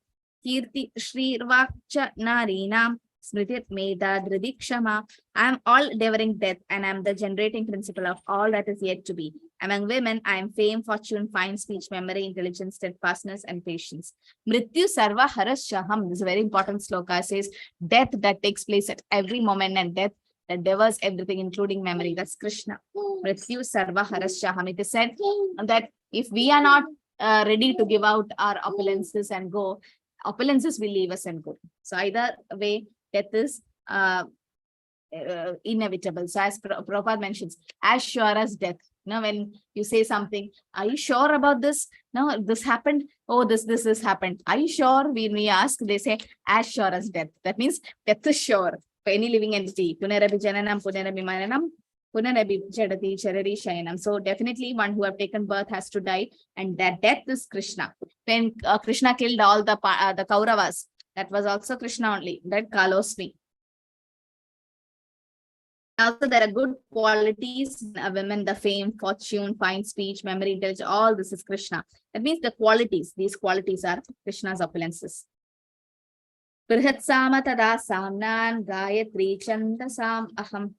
kirti shrirvakcha narinam smritit meda dridikshama. I am all devouring death, and I am the generating principle of all that is yet to be. Among women, I am fame, fortune, fine speech, memory, intelligence, steadfastness, and patience. Mrityu sarva harashaham. This is a very important sloka. It says death that takes place at every moment, and death that devours everything, including memory. That's Krishna. Mrityu sarva harashaham. It is said that if we are not ready to give out our opulences and go, opulences will leave us and go. So either way, death is inevitable. So as Prabhupada mentions, as sure as death. You know, when you say something, are you sure about this? No, this happened. Oh, this happened. Are you sure? When we ask, they say, as sure as death. That means death is sure for any living entity. Punarabi jananam, punarabi maranam, punarabi jadati charari shayanam. So definitely one who have taken birth has to die, and that death is Krishna. When Krishna killed all the Kauravas, that was also Krishna only. That Kalosmi. also there are good qualities in a woman, the fame, fortune, fine speech, memory, intelligence, all this is Krishna. That means the qualities, these qualities are Krishna's opulences. Brihatsama tada samnan gayatri chandasam aham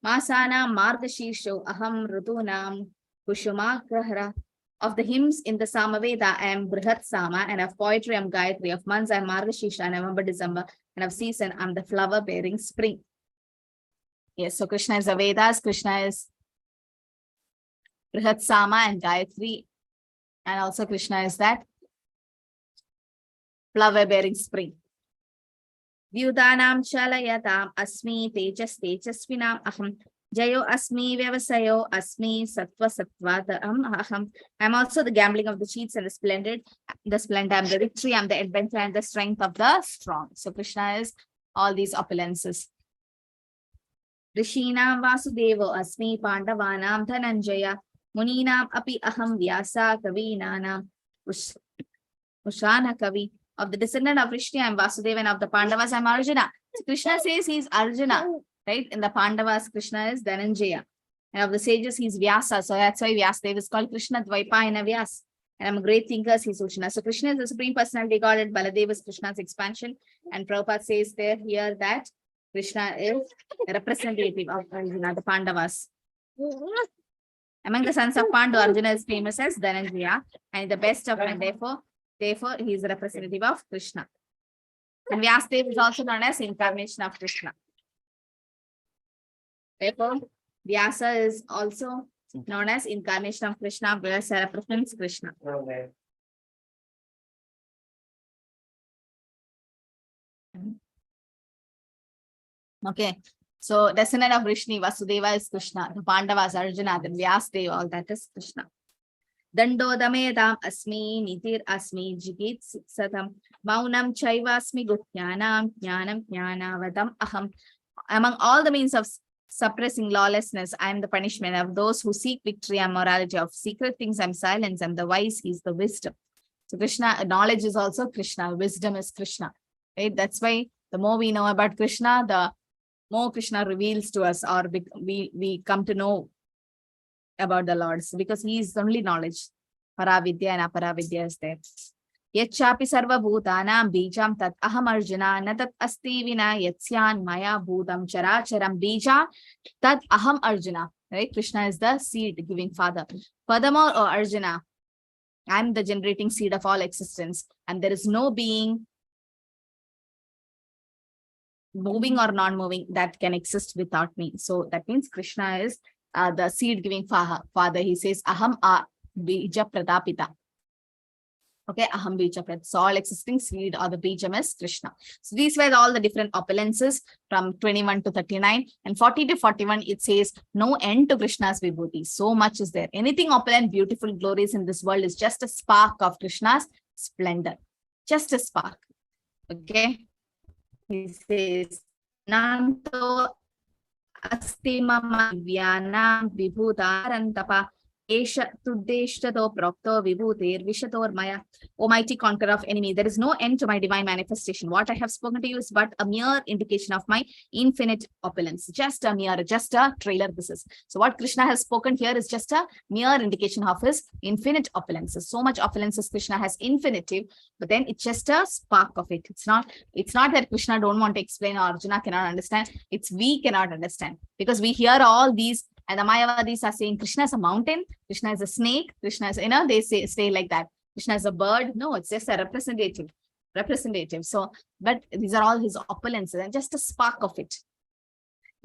masana margashirsho aham rutunam kushumagrahara. Of the hymns in the Samaveda, I am Brihatsama, and of poetry I am Gayatri. Of months I am Margashirsha, November, December, and of season I am the flower bearing spring. Yes, so Krishna is the Vedas, Krishna is Brihatsama and Gayatri, and also Krishna is that flower bearing spring. Vyudanam chalayatam asmi tejas tejasvinam aham jayo asmi vyavasayo asmi sattva sattvadam aham. I'm also the gambling of the cheats and the splendor, I'm the victory, I'm the adventure and the strength of the strong. So Krishna is all these opulences. Rishinam Vasudevo Asmi Pandavanam Dhananjaya Muninam Api Aham Vyasa Kavinanam Ushana Kavi. Of the descendant of Rishi, I am Vasudeva, and of the Pandavas, I am Arjuna. So Krishna says he is Arjuna, right? In the Pandavas, Krishna is Dhananjaya. And of the sages, he is Vyasa. So that's why Vyasadeva is called Krishna Dvaipayana Vyas. And I'm a great thinker, he is Ushana. So Krishna is the Supreme Personality God, and Baladeva is Krishna's expansion. And Prabhupada says there here that Krishna is a representative of Arjuna, the Pandavas. Among the sons of Pandu, Arjuna is famous as Dhananjaya, and the best of men. Therefore, he is a representative of Krishna. And Vyasadeva is also known as incarnation of Krishna. Therefore, Vyasa is also known as incarnation of Krishna, Vyasa represents Krishna. Okay, so descendant of Vrishni, Vasudeva is Krishna, the Pandavas, Arjuna, then Vyasadeva, all that is Krishna. Dandodamedam asmi nitir asmi jigit satam maunam chaivasmi gutyanam jnanam jnanavadam aham. Among all the means of suppressing lawlessness, I am the punishment of those who seek victory and morality. Of secret things, I am silence. I am the wise, he is the wisdom. So Krishna, knowledge is also Krishna, wisdom is Krishna. Right? That's why the more we know about Krishna, the more Krishna reveals to us, or we come to know about the Lord's, because he is only knowledge. Paravidya and Aparavidya is there. Yachapi sarva bhutanam bijam tat aham arjuna natat asti vina yatsyan maya bhutam characharam bija tat aham arjuna. Right? Krishna is the seed giving father. Furthermore, oh Arjuna, I am the generating seed of all existence, and there is no being moving or non-moving that can exist without me. So that means Krishna is the seed giving father. He says aham bija pradapita. Okay, aham bija pradapita. So all existing seed or the bijam is Krishna. So these were all the different opulences from 21 to 39, and 40 to 41 it says no end to Krishna's vibhuti. So much is there. Anything opulent, beautiful, glorious in this world is just a spark of Krishna's splendor. Just a spark. Okay. He says nanto asti mama vyanam vibhutarantapa esha tuddeshtato prokto vibhutir vishator maya. Almighty conqueror of enemy, there is no end to my divine manifestation. What I have spoken to you is but a mere indication of my infinite opulence. Just a trailer this is. So what Krishna has spoken here is just a mere indication of his infinite opulences. So much opulences Krishna has infinitive, but then it's just a spark of it. It's not that Krishna don't want to explain or Arjuna cannot understand. It's we cannot understand, because we hear all these, and the Mayavadis are saying Krishna is a mountain, Krishna is a snake, Krishna is, they say like that. Krishna is a bird. No, it's just a representative. So, but these are all his opulences and just a spark of it.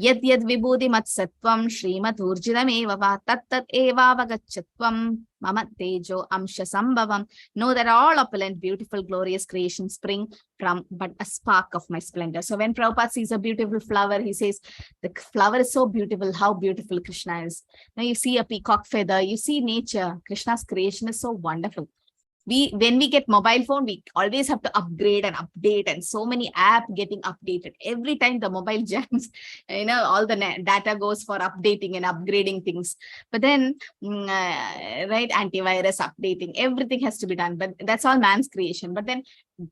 Yad vibhuti mat sattvam shrimat urjidam eva tat eva vagachatvam mama tejo amsha sambhavam. Know that all opulent, beautiful, glorious creations spring from but a spark of my splendor. So when Prabhupada sees a beautiful flower, he says, the flower is so beautiful, how beautiful Krishna is. Now you see a peacock feather, you see nature. Krishna's creation is so wonderful. When we get mobile phone, we always have to upgrade and update, and so many apps getting updated. Every time the mobile jams, all the data goes for updating and upgrading things. But then, right, antivirus updating, everything has to be done. But that's all man's creation. But then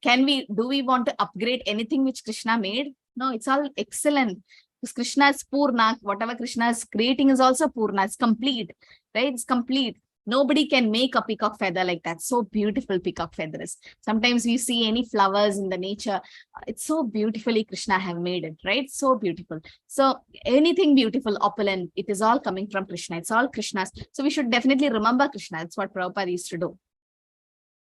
do we want to upgrade anything which Krishna made? No, it's all excellent. Because Krishna is Purna. Whatever Krishna is creating is also Purna. It's complete, right? It's complete. Nobody can make a peacock feather like that. So beautiful peacock feathers. Sometimes we see any flowers in the nature. It's so beautifully Krishna have made it, right? So beautiful. So anything beautiful, opulent, it is all coming from Krishna. It's all Krishna's. So we should definitely remember Krishna. That's what Prabhupada used to do.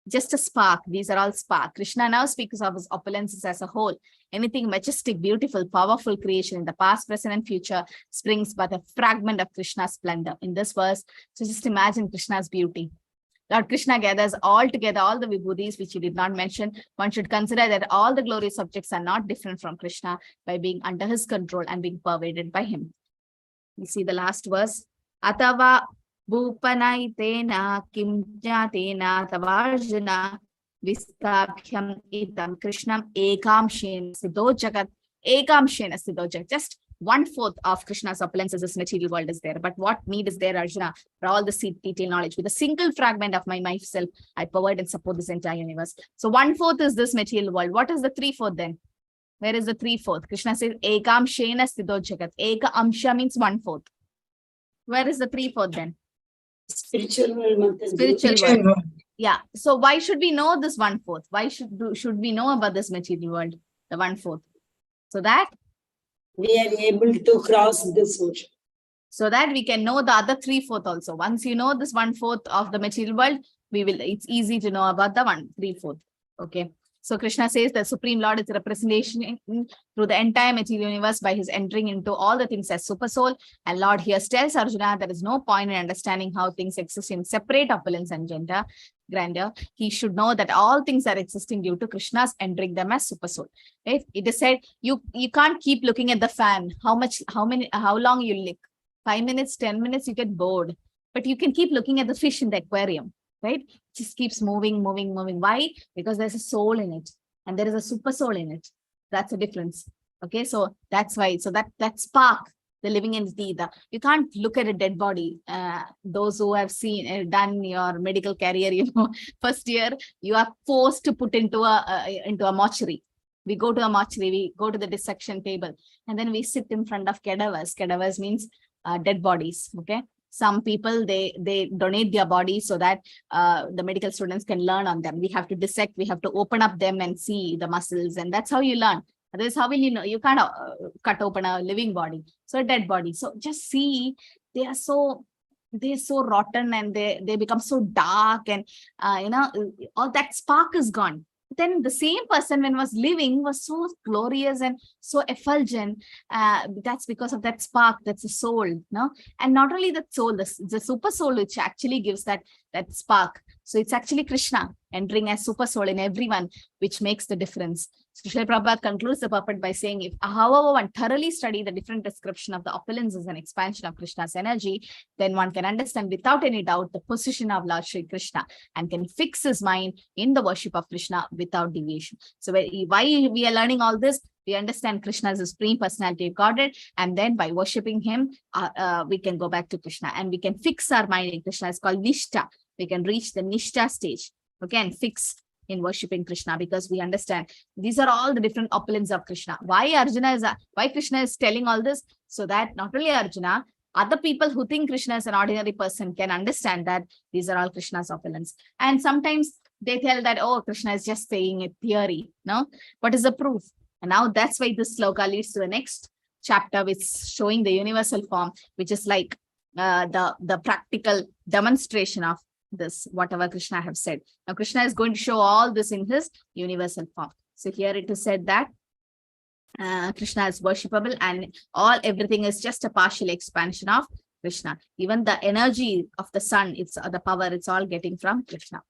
Just a spark. These are all spark. Krishna now speaks of his opulences as a whole. Anything majestic, beautiful, powerful creation in the past, present, and future springs but a fragment of Krishna's splendor. In this verse, so just imagine Krishna's beauty. Lord Krishna gathers all together, all the vibhudis which he did not mention. One should consider that all the glorious objects are not different from Krishna by being under his control and being pervaded by him. You see the last verse. Atava Bhupanaitena kim jatena tavarjuna vistabhyam idam krishnam ekamshena siddho jagat ekamshena siddho jagat. Just 1/4 of Krishna's opulences, this material world is there. But what need is there, Arjuna? For all the detailed knowledge, with a single fragment of my myself, I provide and support this entire universe. So 1/4 is this material world. What is the 3/4 then? Where is the 3/4? Krishna says, ekamshena siddho jagat. Eka amsha means 1/4. Where is the 3/4 then? Spiritual world, Mataji. Spiritual world. Yeah. So why should we know this 1/4? Why should we know about this material world, the 1/4? So that we are able to cross this ocean. So that we can know the other 3/4 also. Once you know this 1/4 of the material world, it's easy to know about the 3/4. Okay. So Krishna says the Supreme Lord is a representation through the entire material universe by his entering into all the things as super soul. And Lord here tells Arjuna there is no point in understanding how things exist in separate opulence and grandeur. He should know that all things are existing due to Krishna's entering them as super soul. Right? It is said you can't keep looking at the fan. How long you lick? 5 minutes, 10 minutes, you get bored. But you can keep looking at the fish in the aquarium. Right? It just keeps moving. Why? Because there's a soul in it, and there is a super soul in it. That's the difference. Okay, so that's why. So that spark, the living entity, you can't look at a dead body. Those who have done your medical career, first year, you are forced to put into a mortuary. We go to a mortuary, we go to the dissection table, and then we sit in front of cadavers. Cadavers means dead bodies. Okay. Some people, they donate their bodies so that the medical students can learn on them. We have to dissect, we have to open up them and see the muscles, and that's how you learn. Otherwise, how will you know? You can't cut open a living body, so a dead body. So just see, they're so rotten, and they become so dark, and all that spark is gone. Then the same person when was living was so glorious and so effulgent. That's because of that spark. That's the soul, no? And not only the soul, the super soul which actually gives that spark. So it's actually Krishna entering as super soul in everyone, which makes the difference. So Srila Prabhupada concludes the purport by saying, if however one thoroughly study the different description of the opulences and expansion of Krishna's energy, then one can understand without any doubt the position of Lord Shri Krishna and can fix his mind in the worship of Krishna without deviation. So why we are learning all this? We understand Krishna as the Supreme Personality of Godhead, and then by worshipping him, we can go back to Krishna and we can fix our mind in Krishna. It's called Nishta. We can reach the Nishta stage, okay, and fix in worshipping Krishna, because we understand these are all the different opulence of Krishna. Why Krishna is telling all this? So that not only Arjuna, other people who think Krishna is an ordinary person can understand that these are all Krishna's opulence. And sometimes they tell that, oh, Krishna is just saying a theory. No, what is the proof? And now that's why this sloka leads to the next chapter, which is showing the universal form, which is like the practical demonstration of this, whatever Krishna have said. Now Krishna is going to show all this in his universal form. So here it is said that Krishna is worshipable, and everything is just a partial expansion of Krishna. Even the energy of the sun, it's the power, it's all getting from Krishna.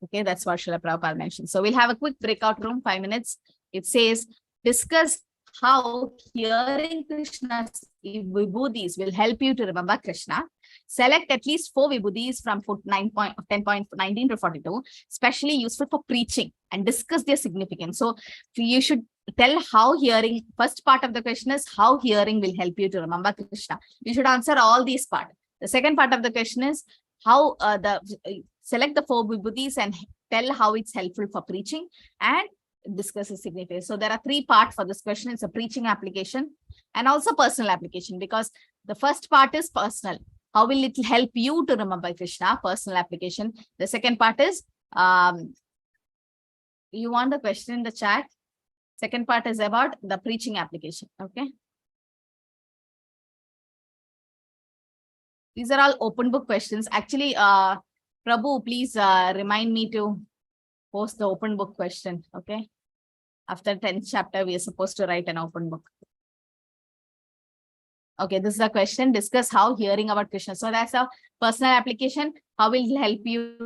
Okay, that's what Srila Prabhupada mentioned. So we'll have a quick breakout room, 5 minutes. It says, discuss how hearing Krishna's vibhudis will help you to remember Krishna. Select at least 4 vibhudis from 10.19 to 42, especially useful for preaching, and discuss their significance. So you should tell how hearing, first part of the question is how hearing will help you to remember Krishna. You should answer all these parts. The second part of the question is how select the 4 vibhudis and tell how it's helpful for preaching, and discuss its significance. So there are 3 parts for this question. It's a preaching application, and also personal application, because the first part is personal. How will it help you to remember Krishna? Personal application. The second part is, you want the question in the chat? Second part is about the preaching application. Okay. These are all open book questions. Actually, Prabhu, please remind me to post the open book question. Okay. After 10th chapter, we are supposed to write an open book. Okay, this is the question. Discuss how hearing about Krishna. So that's a personal application. How will it help you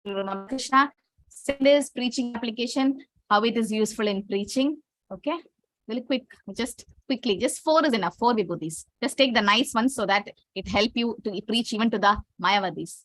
to remember Krishna? Second is preaching application. How it is useful in preaching. Okay, really quick. Just quickly. Just 4 is enough. 4 vibhutis. Just take the nice ones so that it help you to preach even to the Mayavadis.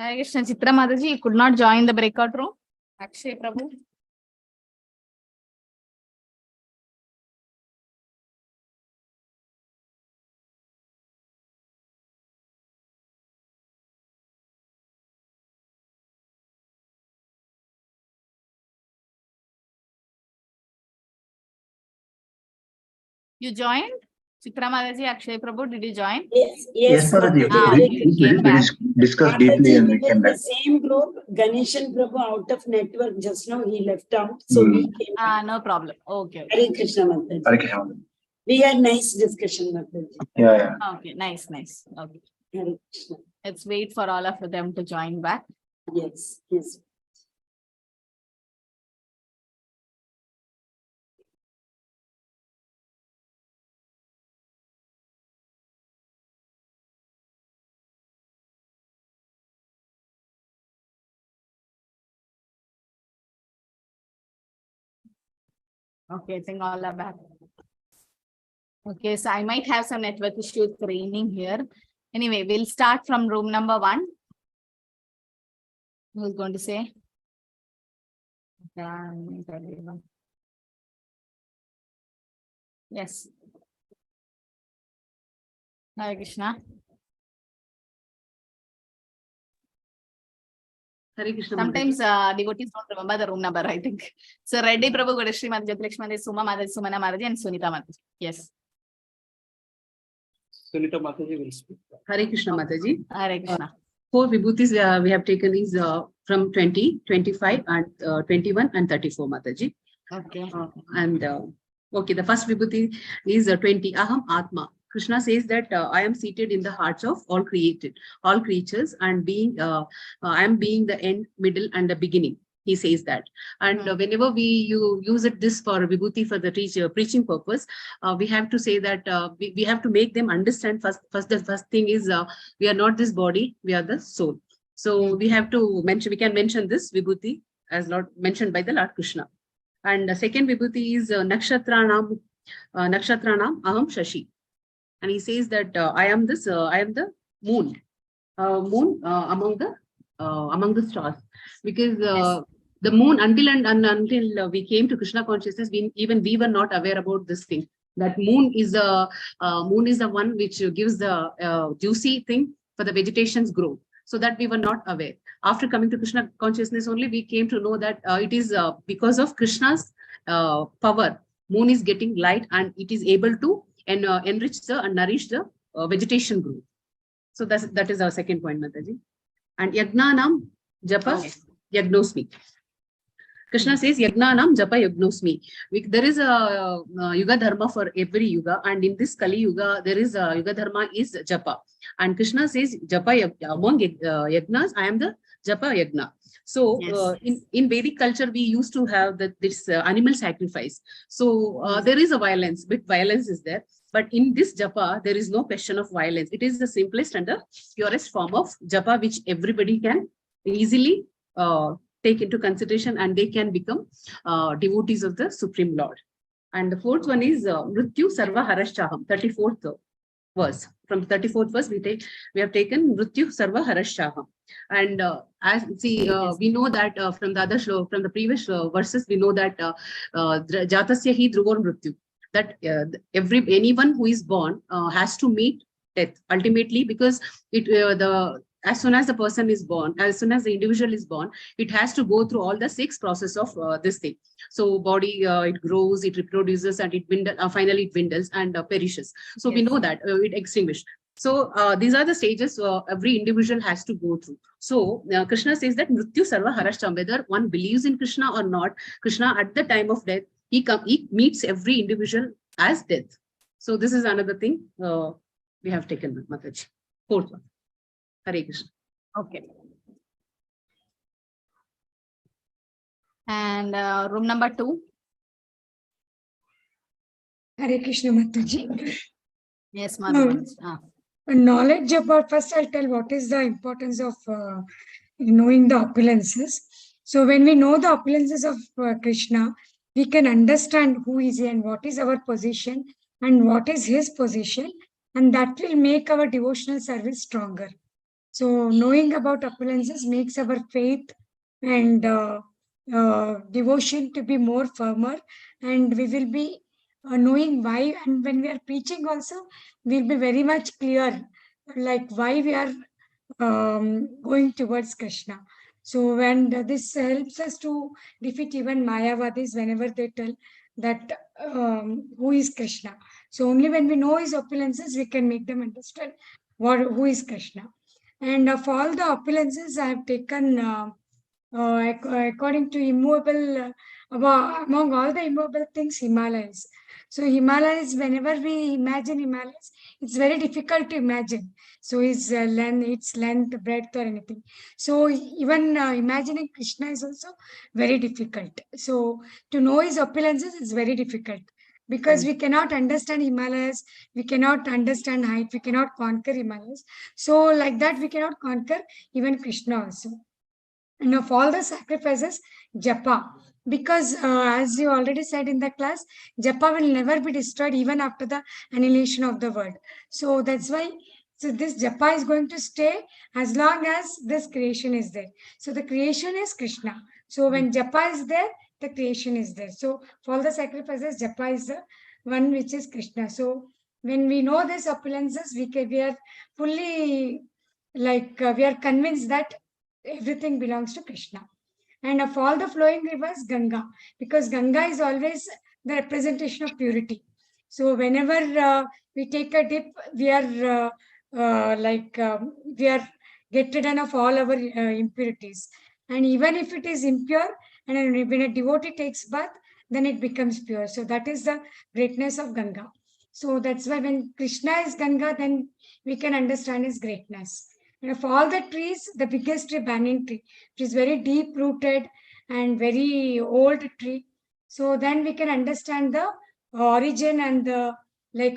Hare Krishna. Chitra Mataji could not join the breakout room. Akshay Prabhu. You joined? Chitra Mataji, Akshay Prabhu, did you join? Yes, Yes, Mataji. okay. Came back. Discussed deeply and we Mataji, we came were in back. the same group. Ganeshan Prabhu out of network just now, he left out. So we came back. No problem. Okay. Hare Krishna Mataji. Hare Krishna. We had nice discussion, Mataji. Yeah. Okay, nice. Okay. Hare Krishna. Let's wait for all of them to join back. Yes. Okay, I think all are back. Okay, so I might have some network issues raining here. Anyway, we'll start from room number 1. Who's going to say? Yes. Hare Krishna. Hare Krishna. Sometimes devotees don't remember the room number, I think. So Reddy Prabhu, Godeshri Mataji, Jyotilakshmi Mataji, Suma Mataji, Sumana Mataji, and Sunita Mataji. Yes. Sunita Mataji will speak. Hare Krishna Mataji. Hare Krishna. 4 vibhutis we have taken is from 20, 25 and 21 and 34 Mataji. Okay. Okay, the first vibhuti is 20, Aham Atma. Krishna says that I am seated in the hearts of all creatures, and I am being the end, middle, and the beginning. He says that. And whenever you use this for vibhuti for the preaching purpose, we have to say that we have to make them understand the first thing is we are not this body, we are the soul. So we have to mention, we can mention this vibhuti as Lord mentioned by the Lord Krishna. And the second vibhuti is Nakshatranam Aham Shashi. And he says that I am the moon, among the stars, because the moon until we came to Krishna consciousness, we were not aware about this thing. That moon is the one which gives the juicy thing for the vegetation's growth. So that we were not aware. After coming to Krishna consciousness only, we came to know that it is because of Krishna's power, moon is getting light and it is able to enrich and nourish the vegetation growth. So that is our second point, Mataji. And Yagnanam Japa Yagnosmi. Krishna says Yagnanam Japa Yagnosmi. There is a Yuga Dharma for every Yuga, and in this Kali Yuga, there is a Yuga Dharma is Japa. And Krishna says Japa among Yagnas, I am the Japa Yagna. So in Vedic culture, we used to have this animal sacrifice. So there is a violence, bit violence is there. But in this japa, there is no question of violence. It is the simplest and the purest form of japa, which everybody can easily take into consideration, and they can become devotees of the Supreme Lord. And the fourth one is Mrityu Sarva Harashchaham, 34th verse. From the 34th verse, we have taken Mrityu Sarva Harashchaham. And we know that from the previous verses, we know that Jatasya hi Dhruvor Mrityu. That anyone who is born has to meet death ultimately, because as soon as the person is born, as soon as the individual is born, it has to go through all the 6 processes of this thing. So body, it grows, it reproduces, and finally it dwindles and perishes. So we know that it extinguishes. So these are the stages every individual has to go through. So Krishna says that Mrityu Sarva Harashtam, whether one believes in Krishna or not, Krishna at the time of death, he meets every individual as death. So this is another thing we have taken, Mataji. Fourth one. Hare Krishna. Okay. And room number 2. Hare Krishna Mataji. Yes, Madhu. Knowledge about, first I'll tell what is the importance of knowing the opulences. So when we know the opulences of Krishna, we can understand who is he and what is our position and what is his position, and that will make our devotional service stronger. So knowing about opulences makes our faith and devotion to be more firmer, and we will be knowing why. And when we are preaching also, we'll be very much clear, like why we are going towards Krishna. So when this helps us to defeat even Mayavadis whenever they tell that who is Krishna. So only when we know his opulences, we can make them understand who is Krishna. And of all the opulences, I have taken according to immovable, among all the immovable things, Himalayas. So Himalayas, whenever we imagine Himalayas, it's very difficult to imagine. So its length, breadth, or anything. So even imagining Krishna is also very difficult. So to know his opulences is very difficult, because we cannot understand Himalayas, we cannot understand height, we cannot conquer Himalayas. So like that, we cannot conquer even Krishna also. And of all the sacrifices, japa, because as you already said in the class, japa will never be destroyed even after the annihilation of the world. So that's why, so this japa is going to stay as long as this creation is there. So the creation is Krishna. So when japa is there, the creation is there. So for all the sacrifices, japa is the one which is Krishna. So when we know these opulences, we are fully we are convinced that everything belongs to Krishna. And of all the flowing rivers, Ganga, because Ganga is always the representation of purity. So whenever we take a dip, we are we are get rid of all our impurities. And even if it is impure, and when a devotee takes bath, then it becomes pure. So that is the greatness of Ganga. So that's why when Krishna is Ganga, then we can understand his greatness. And of all the trees, the biggest tree, banyan tree, which is very deep rooted and very old tree. So then we can understand the origin and the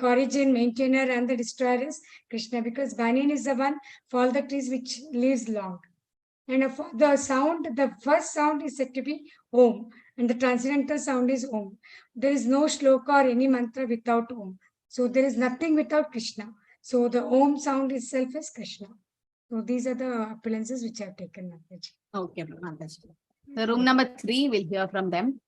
origin, maintainer, and the destroyer is Krishna, because banyan is the one for all the trees which lives long. And of the sound, the first sound is said to be Om, and the transcendental sound is Om. There is no shloka or any mantra without Om. So there is nothing without Krishna. So the Om sound itself is Krishna. So these are the opulences which I have taken. Mataji. Okay, Mataji. The room number 3, we'll hear from them.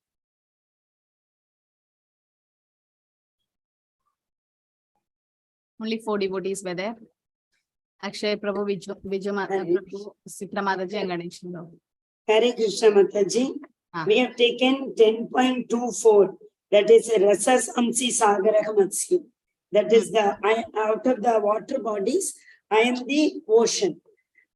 Only 4 devotees were there. Akshay Prabhu, Vijay Prabhu, Sitra Mataji, and Ganesh. Hare Krishna Mataji. We have taken 10.24. That is Rasas Amsi Sagara Matsyu. That is out of the water bodies, I am the ocean.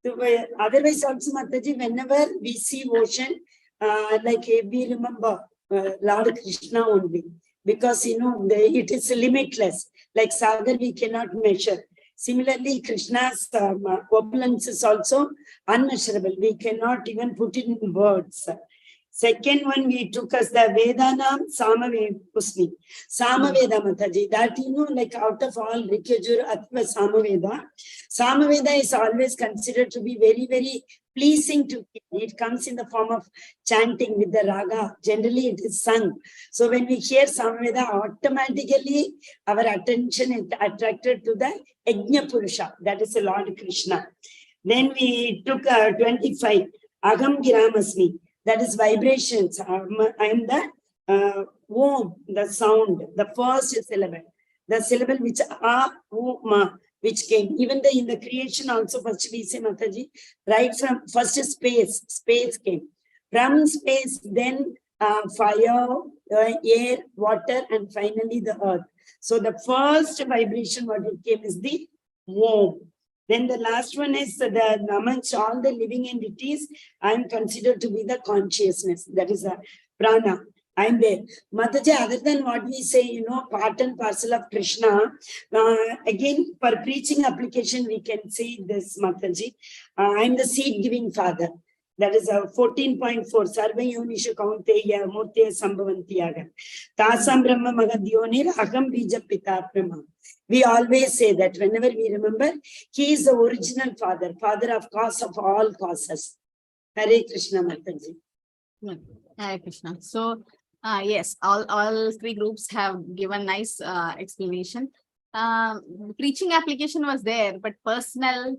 So, otherwise also Mataji, whenever we see ocean, we remember Lord Krishna only, because it is limitless. Like Sagar, we cannot measure. Similarly, Krishna's opulence is also unmeasurable. We cannot even put it in words. Second one we took as the Vedanam Samaveda Samaveda Mataji. That out of all Rikajur Atma Samaveda, Samaveda is always considered to be very, very pleasing to hear. It comes in the form of chanting with the raga. Generally, it is sung. So when we hear Samaveda, automatically our attention is attracted to the Yajna Purusha. That is the Lord Krishna. Then we took 25 Agam Giramasmi. That is vibrations. I am the Om, the sound, the first syllable. The syllable which ma, which came. Even in the creation also, first we say Mataji, right from first space came. From space, then fire, air, water, and finally the earth. So the first vibration what it came is the Om. Then the last one is amongst all the living entities, I am considered to be the consciousness. That is the prana. I am there. Mataji, other than what we say, part and parcel of Krishna, again, for preaching application, we can say this, Mataji. I am the seed-giving father. That is 14.4. Sarva yonisha kaunteya murteya sambhavantiyaga. Tasam brahma magadyonir agam bija pita brahma. We always say that whenever we remember, he is the original father, father of cause of all causes. Hare Krishna Mataji. Hare Krishna. So, yes, all 3 groups have given nice explanation. Preaching application was there, but personal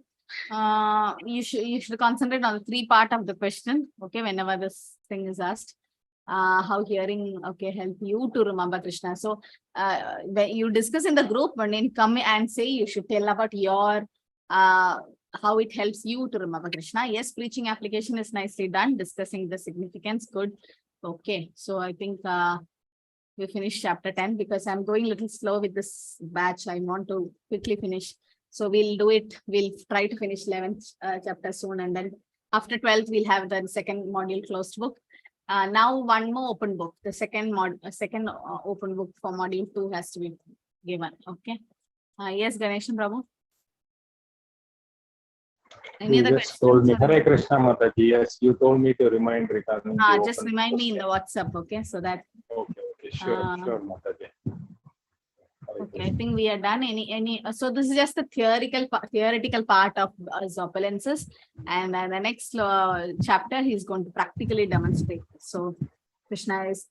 You should concentrate on the 3 part of the question. Okay, whenever this thing is asked. How hearing help you to remember Krishna. So when you discuss in the group, when you come and say, you should tell about your how it helps you to remember Krishna. Yes, preaching application is nicely done. Discussing the significance, good. Okay, so I think we finished chapter 10 because I'm going a little slow with this batch. I want to quickly finish. So we'll do it. We'll try to finish 11th chapter soon, and then after 12th we'll have the second module closed book. Now one more open book. The second open book for module 2 has to be given. Okay. Yes, Ganeshan Prabhu. Any You other just told me. questions? Hare Krishna Mataji. Yes, you told me to remind regarding. Just open remind me in the question. WhatsApp. Okay, so that. Okay, sure, sure, Mataji. Hare Okay, I Krishna. think we are done. So this is just the theoretical part of opulences, and the next chapter he's going to practically demonstrate. So Krishna is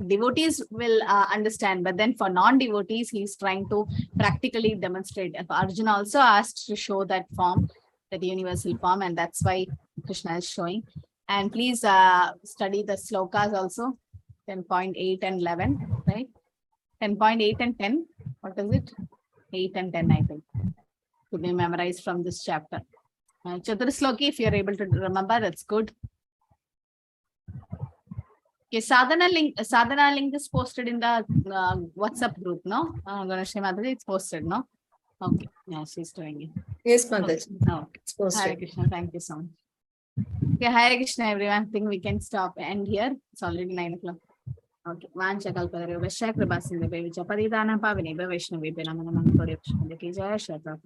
devotees will understand, but then for non-devotees he's trying to practically demonstrate. Arjuna also asked to show that form, that universal form, and that's why Krishna is showing. And please study the slokas also, 10.8 and 11, right? 10.8 and 10. What is it? 8 and 10, I think, to be memorized from this chapter. Chaturshloki, if you're able to remember, that's good. Okay, sadhana link is posted in the WhatsApp group, no? Ganeshi Mataji, it's posted, no? Okay, yeah, she's doing it. Yes, Mataji. Okay. It's posted. Hare Krishna, thank you so much. Okay, Hare Krishna, everyone. I think we can stop and here. It's already 9 o'clock. Okay. Vancha kalpadare vashya kripa sindhe vicha paridana pavane vaishnavi namo namo ki jaya shata.